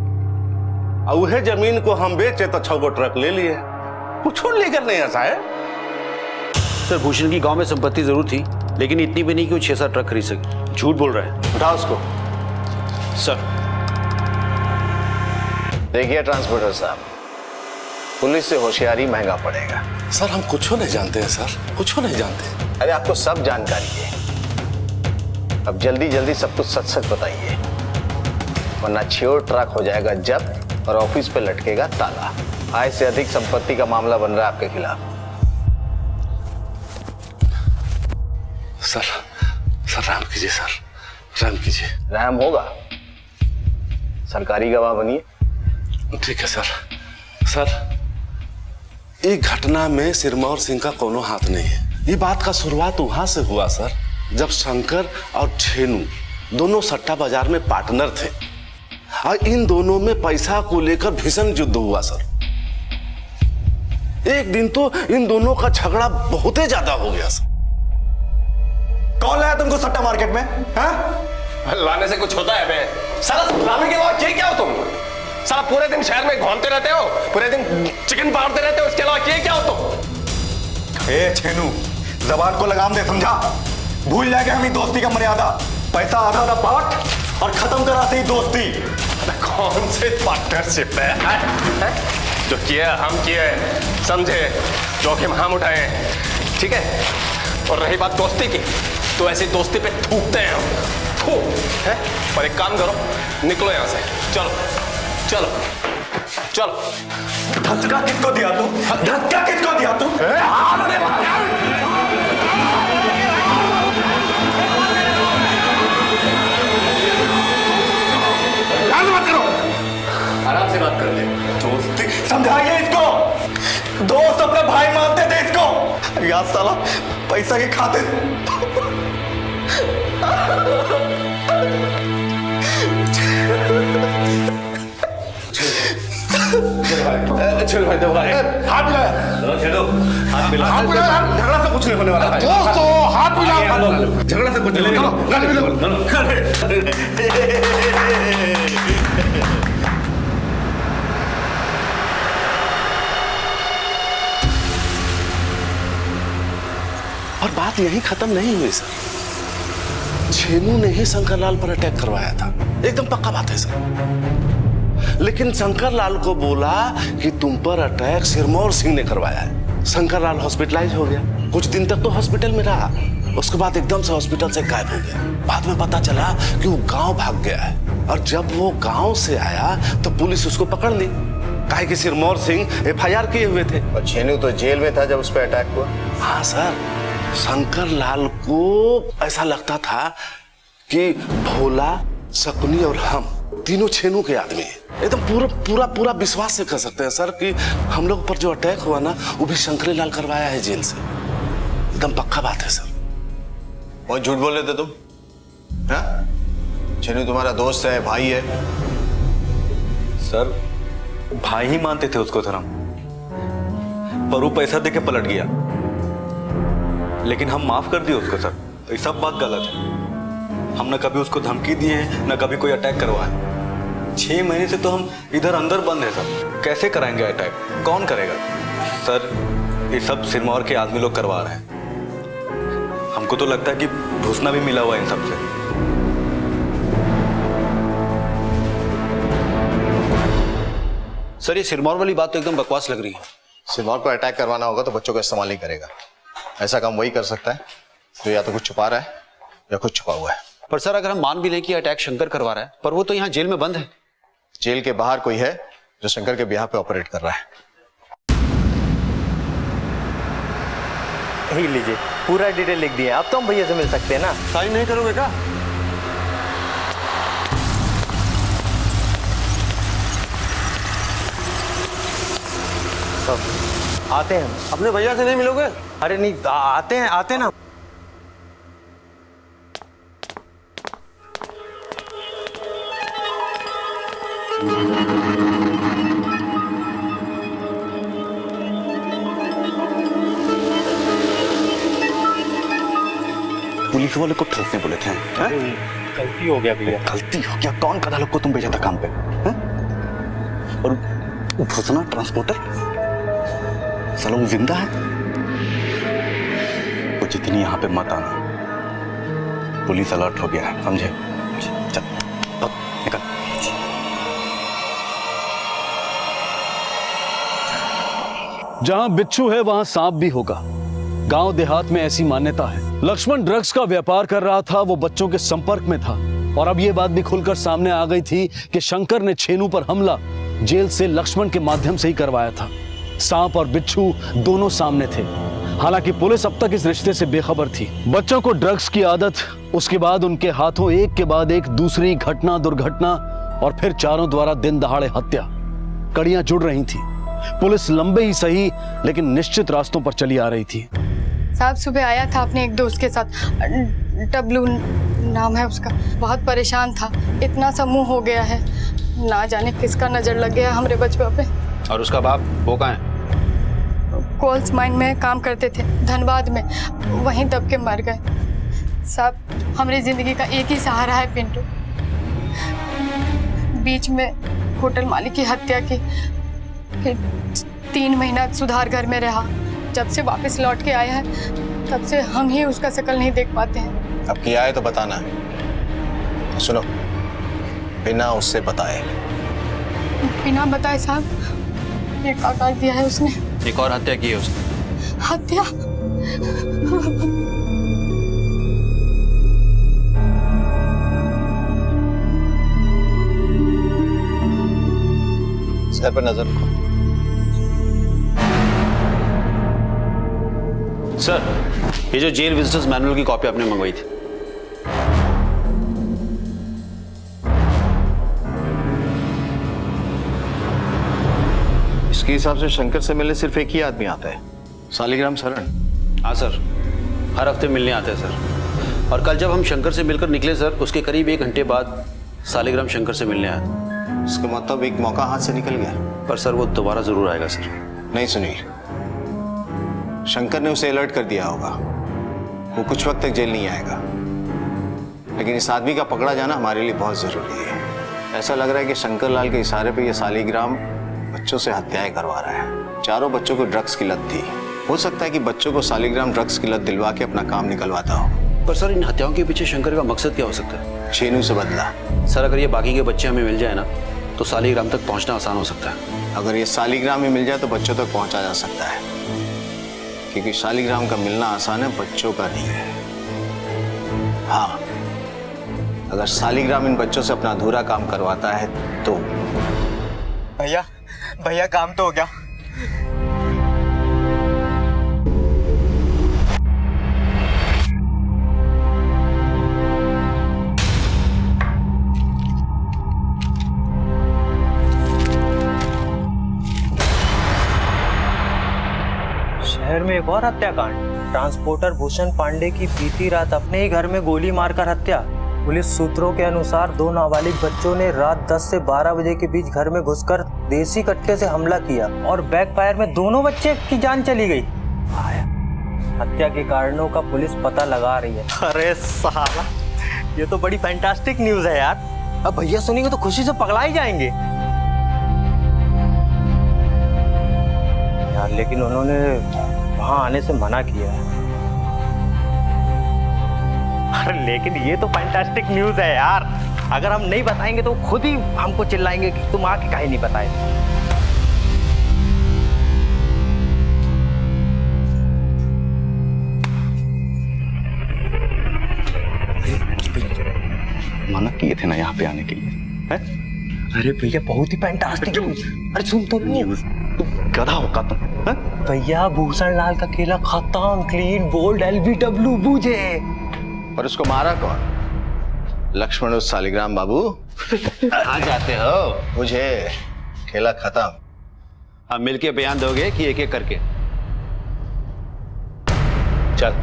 और वह जमीन को हम बेचे तो 6 गो ट्रक ले लिए। कुछ लीगल नहीं है साहब। सर, भूषण की गांव में संपत्ति जरूर थी, लेकिन इतनी भी नहीं कि वो 6-7 ट्रक खरीद सके। झूठ बोल रहा है। उठाओ उसको। सर। देखिए ट्रांसपोर्टर साहब, पुलिस से होशियारी महंगा पड़ेगा। सर, हम कुछ नहीं जानते हैं सर, कुछ नहीं जानते। अरे आपको सब जानकारी है। अब जल्दी जल्दी सब कुछ सच सच बताइए, वरना 6 ट्रक हो जाएगा जब्त और ऑफिस पे लटकेगा ताला। आय से अधिक संपत्ति का मामला बन रहा है आपके खिलाफ। सर राम कीजिए सर, रहम कीजिए। रहम होगा, सरकारी गवाह बनिए। ठीक है सर। सर, ये घटना में सिरमौर सिंह का कोनो हाथ नहीं है। ये बात का शुरुआत वहां से हुआ सर, जब शंकर और छेनू दोनों सट्टा बाजार में पार्टनर थे और इन दोनों में पैसा को लेकर भीषण युद्ध हुआ सर। एक दिन तो इन दोनों का झगड़ा बहुत ही ज्यादा हो गया सर। कौन लाया तुमको सट्टा मार्केट में? हाँ? लाने से कुछ होता है बे? साला लाने के बाद ये क्या हो तुम? साला पूरे दिन शहर में घूमते रहते हो, पूरे दिन चिकन पाड़ते रहते हो, इसके अलावा ये क्या हो तुम? ए छेनू, जबान को लगाम दे, समझा? भूल जाएगा हमारी दोस्ती का मर्यादा। पैसा आधा आधा बांट और खत्म करा से ही दोस्ती। कौन से पार्टनरशिप है? जो किया हम किए, समझे, जोखिम हम उठाए, ठीक है? और रही बात दोस्ती की, तो ऐसी दोस्ती पे थूकते हैं हम, थू, है? पर एक काम करो, निकलो यहां से, चलो चलो चलो। धक्का किसको दिया तू? धक्का किसको दिया तू? बात करो, आराम से बात कर ले। दोस्ती समझाइए इसको। दोस्त अपने भाई मानते थे इसको। याद साला पैसा की खातिर। चलो भाई, दबा हाथ मिला, चलो हाथ मिला, हाथ मिला। झगड़ा से कुछ नहीं होने वाला है दोस्तों, हाथ मिला, झगड़ा से कुछ नहीं होने और बात यही खत्म नहीं हुई सर। छेनू ने ही शंकरलाल पर अटैक करवाया था, एकदम पक्का बात है सर। लेकिन शंकरलाल को बोला कि तुम पर अटैक सिरमौर सिंह ने करवाया है। शंकरलाल हॉस्पिटलाइज हो गया, कुछ दिन तक तो हॉस्पिटल में रहा, उसके बाद एकदम से हॉस्पिटल से गायब हो गया। बाद में पता चला कि वो गांव भाग गया है, और जब वो गांव से आया तो पुलिस उसको पकड़ ली, काहे कि सिरमौर सिंह FIR किए हुए थे। और छेनू तो जेल में था जब उस पर अटैक हुआ। हाँ सर, शंकरलाल को ऐसा लगता था कि भोला, शकुनी और हम तीनों छेनू के आदमी हैं। एकदम पूरा पूरा पूरा विश्वास से कह सकते हैं सर कि हम लोग पर जो अटैक हुआ ना, वो भी शंकरीलाल करवाया है जेल से। एकदम पक्का बात है सर। बहुत झूठ बोल रहे थे तुम। हाँ? छेनू तुम्हारा दोस्त है, भाई है। सर, भाई ही मानते थे उसको सर हम, पर वो पैसा देके पलट गया, लेकिन हम माफ कर दिए उसको सर। ये सब बात गलत है। हमने कभी उसको धमकी दी है, न कभी कोई अटैक करवाया। 6 महीने से तो हम इधर अंदर बंद है सर, कैसे कराएंगे अटैक? कौन करेगा सर? ये सब सिरमौर के आदमी लोग करवा रहे हैं। हमको तो लगता है कि घुसना भी मिला हुआ है इन सबसे। सर, ये सिरमौर वाली बात तो एकदम बकवास लग रही है। सिरमौर पर अटैक करवाना होगा तो बच्चों का इस्तेमाल ही करेगा। ऐसा काम वही कर सकता है तो या तो कुछ छुपा रहा है या कुछ छुपा हुआ है। पर सर, अगर हम मान भी लें कि अटैक शंकर करवा रहा है, पर वो तो यहाँ जेल में बंद है। जेल के बाहर कोई है जो शंकर के बिहार पे ऑपरेट कर रहा है। ही लीजिए, पूरा डिटेल लिख दिया। अब तो हम भैया से मिल सकते हैं ना? साइन नहीं करोगे क्या? आते हैं। अपने भैया से नहीं मिलोगे? अरे नहीं, आते हैं, आते ना। पुलिस वाले को ठोकने बोले थे। गलती हो गया भैया। गलती हो गया? कौन गधा लोग को तुम भेजा था काम पे? और भूसना ट्रांसपोर्टर साला वो जिंदा है? वो जितनी यहाँ पे मत आना, पुलिस अलर्ट हो गया है, समझे? चल निकल। जहां बिच्छू है वहां सांप भी होगा। गांव देहात में ऐसी मान्यता है। लक्ष्मण ड्रग्स का व्यापार कर रहा था, वो बच्चों के संपर्क में था, और अब ये बात भी खुलकर सामने आ गई थी कि शंकर ने छेनू पर हमला जेल से लक्ष्मण के माध्यम से ही करवाया था। सांप और बिच्छू दोनों सामने थे। हालांकि पुलिस अब तक इस रिश्ते से बेखबर थी। बच्चों को ड्रग्स की आदत, उसके बाद उनके हाथों एक के बाद एक दूसरी घटना दुर्घटना और फिर चारों द्वारा दिन दहाड़े हत्या, कड़ियां जुड़ रही थी। पुलिस लंबे ही सही लेकिन निश्चित रास्तों पर चली आ रही थी। साहब सुबह आया था अपने एक दोस्त के साथ, डब्लू नाम है उसका। बहुत परेशान था, इतना समूह हो गया है, ना जाने किसका नजर लग गया हमारे बचपन पे। और उसका बाप वो कहाँ है? कोल्स माइन में काम करते थे धनबाद में, वहीं दब के मर गए। साहब हमारी जिंदगी का एक ही सहारा है पिंटू। बीच में होटल मालिक की हत्या की, फिर 3 महीना सुधार घर में रहा। जब से वापस लौट के आया है तब से हम ही उसका शकल नहीं देख पाते हैं। अब किया है तो बताना है। सुनो, बिना उससे बताए। बिना बताए साहब? ये क्या कर दिया है उसने? एक और हत्या की है उसने। हत्या? सर पर नजर रखो। सर, ये जो जेल विजिटर्स मैनुअल की कॉपी आपने मंगवाई थी, इसके हिसाब से शंकर से मिलने सिर्फ एक ही आदमी आता है, सालिग्राम शरण। हाँ सर, हर हफ्ते मिलने आते हैं सर। और कल जब हम शंकर से मिलकर निकले सर, उसके करीब 1 घंटे बाद सालिग्राम शंकर से मिलने आया। इसका मतलब एक मौका हाथ से निकल गया। पर सर वो दोबारा जरूर आएगा सर। नहीं सुनील, शंकर ने उसे अलर्ट कर दिया होगा, वो कुछ वक्त तक जेल नहीं आएगा। लेकिन इस आदमी का पकड़ा जाना हमारे लिए बहुत जरूरी है। ऐसा लग रहा है कि शंकर लाल के इशारे पे ये सालिग्राम बच्चों से हत्याएं करवा रहा है। चारों बच्चों को ड्रग्स की लत थी। हो सकता है कि बच्चों को सालिग्राम ड्रग्स की लत दिलवा के अपना काम निकलवाता हो। पर सर इन हत्याओं के पीछे शंकर का मकसद क्या हो सकता है? छेनू से बदला। सर अगर ये बाकी के बच्चे हमें मिल जाए ना तो सालिग्राम तक पहुंचना आसान हो सकता है। अगर ये सालिग्राम ही मिल जाए तो बच्चों तक पहुंचा जा सकता है, क्योंकि सालिग्राम का मिलना आसान है, बच्चों का नहीं है। हाँ, अगर सालिग्राम इन बच्चों से अपना अधूरा काम करवाता है तो। भैया काम तो हो गया। शहर में एक और हत्याकांड। ट्रांसपोर्टर भूषण पांडे की बीती रात अपने ही घर में गोली मारकर हत्या। पुलिस सूत्रों के अनुसार 2 नाबालिग बच्चों ने रात 10 से 12 बजे के बीच घर में घुसकर देसी कट्टे से हमला किया और बैकफायर में दोनों बच्चे की जान चली गई। हत्या के कारणों का पुलिस पता लगा रही है। अरे साला, ये तो बड़ी फैंटास्टिक न्यूज़ है यार। अब भैया सुनेंगे तो खुशी से पगला ही जाएंगे यार। लेकिन उन्होंने वहां आने से मना किया है। अरे लेकिन ये तो फैंटास्टिक न्यूज़ है यार। अगर हम नहीं बताएंगे तो खुद ही हमको चिल्लाएंगे कि तुम आके काहे नहीं बताए। मना किए थे ना यहाँ पे आने के लिए, है? अरे भैया बहुत ही फैंटास्टिक न्यूज़। अरे सुन तो न्यूज़, तुम गधा होगा तुम, है? भैया भूषण लाल का केला खत्म, क्लीन बोल्ड LBW बूझे। और उसको मारा कौन? लक्ष्मण उस सालिग्राम बाबू। कहाँ जाते हो? मुझे खेला खत्म। अब मिलके बयान दोगे कि एक एक करके? चल।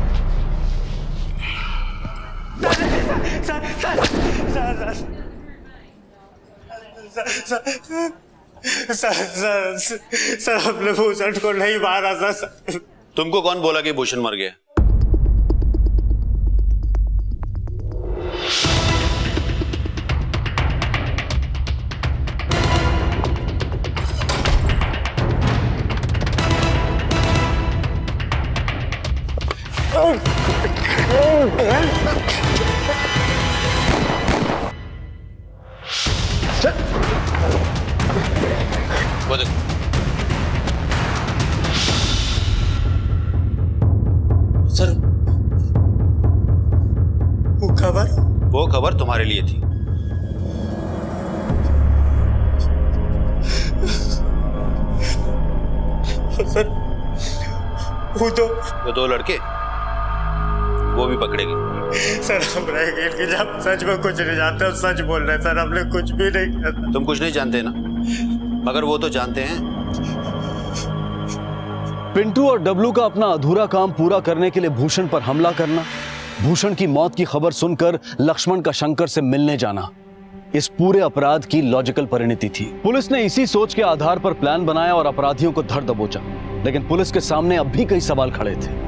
सर हमने भूषण को नहीं मारा था सर। तुमको कौन बोला कि भूषण मर गया? सर वो खबर तुम्हारे लिए थी। सर वो तो वो 2 लड़के वो भी पकड़ेंगे। सर हम रह गए कि जब सच में कुछ नहीं जानते, हम सच बोल रहे हैं सर, हमने कुछ भी नहीं किया। तुम कुछ नहीं जानते ना, मगर वो तो जानते हैं। पिंटू और डब्लू का अपना अधूरा काम पूरा करने के लिए भूषण पर हमला करना, भूषण की मौत की खबर सुनकर लक्ष्मण का शंकर से मिलने जाना, इस पूरे अपराध की लॉजिकल परिणति थी। पुलिस ने इसी सोच के आधार पर प्लान बनाया और अपराधियों को धर दबोचा। लेकिन पुलिस के सामने अब भी कई सवाल खड़े थे।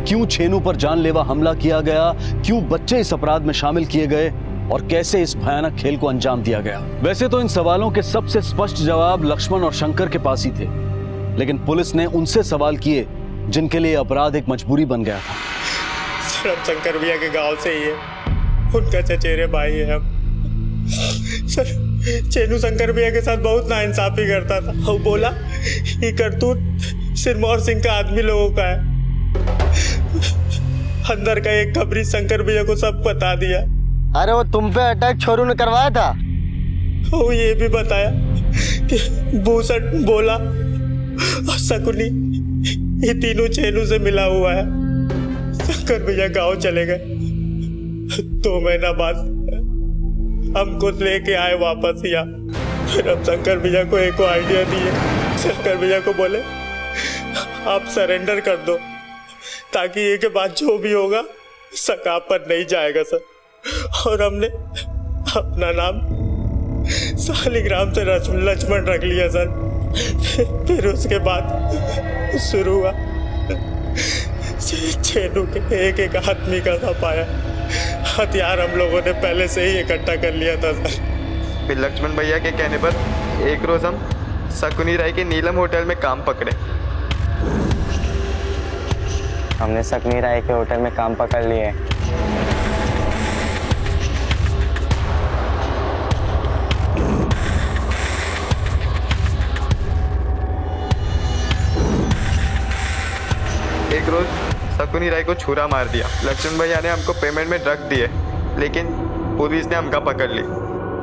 क्यों छेनू पर जानलेवा हमला किया गया, क्यों बच्चे इस अपराध में शामिल किए गए और कैसे इस भयानक खेल को अंजाम दिया गया। वैसे तो इन सवालों के सबसे स्पष्ट जवाब लक्ष्मण और शंकर के पास ही थे, लेकिन पुलिस ने उनसे सवाल किए जिनके लिए अपराध एक मजबूरी बन गया था। सर हम शंकर भैया के गांव से ही है, उनका चचेरे भाई है हम। सर चेनू शंकर भैया के साथ बहुत नाइंसाफी करता था। वो बोला ये करतूत सिरमौर सिंह का आदमी लोगों का है। अंदर का एक खबरी शंकर भैया को सब बता दिया। अरे वो तुम पे अटैक छोरू ने करवाया था। वो ये भी बताया कि भूषण बोला और शकुनी ये तीनों चेनू से मिला हुआ है। शंकर भैया गांव चले गए। 2 महीना बाद हमको लेके आए वापस यहाँ। फिर हम शंकर भैया को एक आइडिया दिए। शंकर भैया को बोले आप सरेंडर कर दो ताकि ये के बाद जो भी होगा सका पर नहीं जाएगा सर। और हमने अपना नाम सालिग्राम से लक्ष्मण रख लिया सर। फिर उसके बाद शुरू हुआ। छेनू के एक आदमी का सा पाया। हथियार हम लोगों ने पहले से ही इकट्ठा कर लिया था सर। फिर लक्ष्मण भैया के कहने पर एक रोज हम शकुनी राय के नीलम होटल में काम पकड़े। हमने शकुनी राय के होटल में काम पकड़ लिए। एक रोज शकुनी राय को छुरा मार दिया। लक्ष्मण भैया ने हमको पेमेंट में ड्रग दिए, लेकिन पुलिस ने हमका पकड़ ली।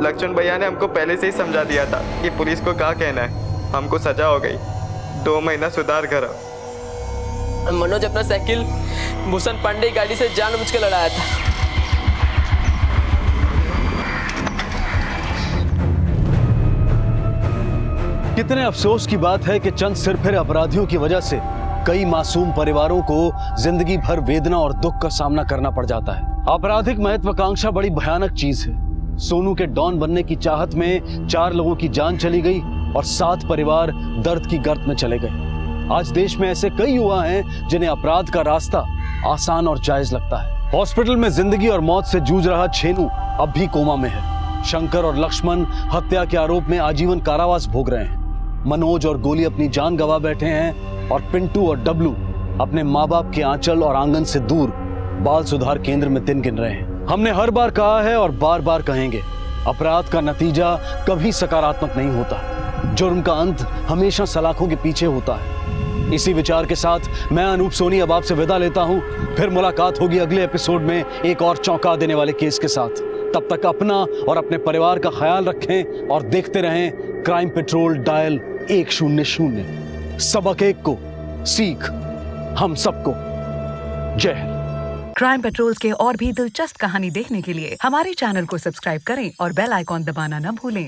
लक्ष्मण भैया ने हमको पहले से ही समझा दिया था कि पुलिस को क्या कहना है। हमको सजा हो गई, 2 महीना सुधार घर। मनोज अपना साइकिल भूषण पांडे की गाड़ी से जानबूझ के लड़ाया था। कितने अफसोस की बात है कि चंद सिरफिरे अपराधियों की वजह से कई मासूम परिवारों को जिंदगी भर वेदना और दुख का सामना करना पड़ जाता है। आपराधिक महत्वाकांक्षा बड़ी भयानक चीज है। सोनू के डॉन बनने की चाहत में 4 लोगों की जान चली गई और 7 परिवार दर्द की गर्त में चले गए। आज देश में ऐसे कई युवा हैं जिन्हें अपराध का रास्ता आसान और जायज लगता है। हॉस्पिटल में जिंदगी और मौत से जूझ रहा छेनू अब भी कोमा में है। शंकर और लक्ष्मण हत्या के आरोप में आजीवन कारावास भोग रहे हैं। मनोज और गोली अपनी जान गंवा बैठे हैं और पिंटू और डब्लू अपने माँ बाप के आंचल और आंगन से दूर बाल सुधार केंद्र में दिन गिन रहे हैं। हमने हर बार कहा है और बार बार कहेंगे, अपराध का नतीजा कभी सकारात्मक नहीं होता। जुर्म का अंत हमेशा सलाखों के पीछे होता है। इसी विचार के साथ मैं अनूप सोनी अब आपसे विदा लेता हूं। फिर मुलाकात होगी अगले एपिसोड में एक और चौंका देने वाले केस के साथ। तब तक अपना और अपने परिवार का ख्याल रखें और देखते रहें क्राइम पेट्रोल डायल 100। सबक एक को सीख हम सबको। जय हिंद। क्राइम पेट्रोल के और भी दिलचस्प कहानी देखने के लिए हमारे चैनल को सब्सक्राइब करें और बेल आइकॉन दबाना न भूलें।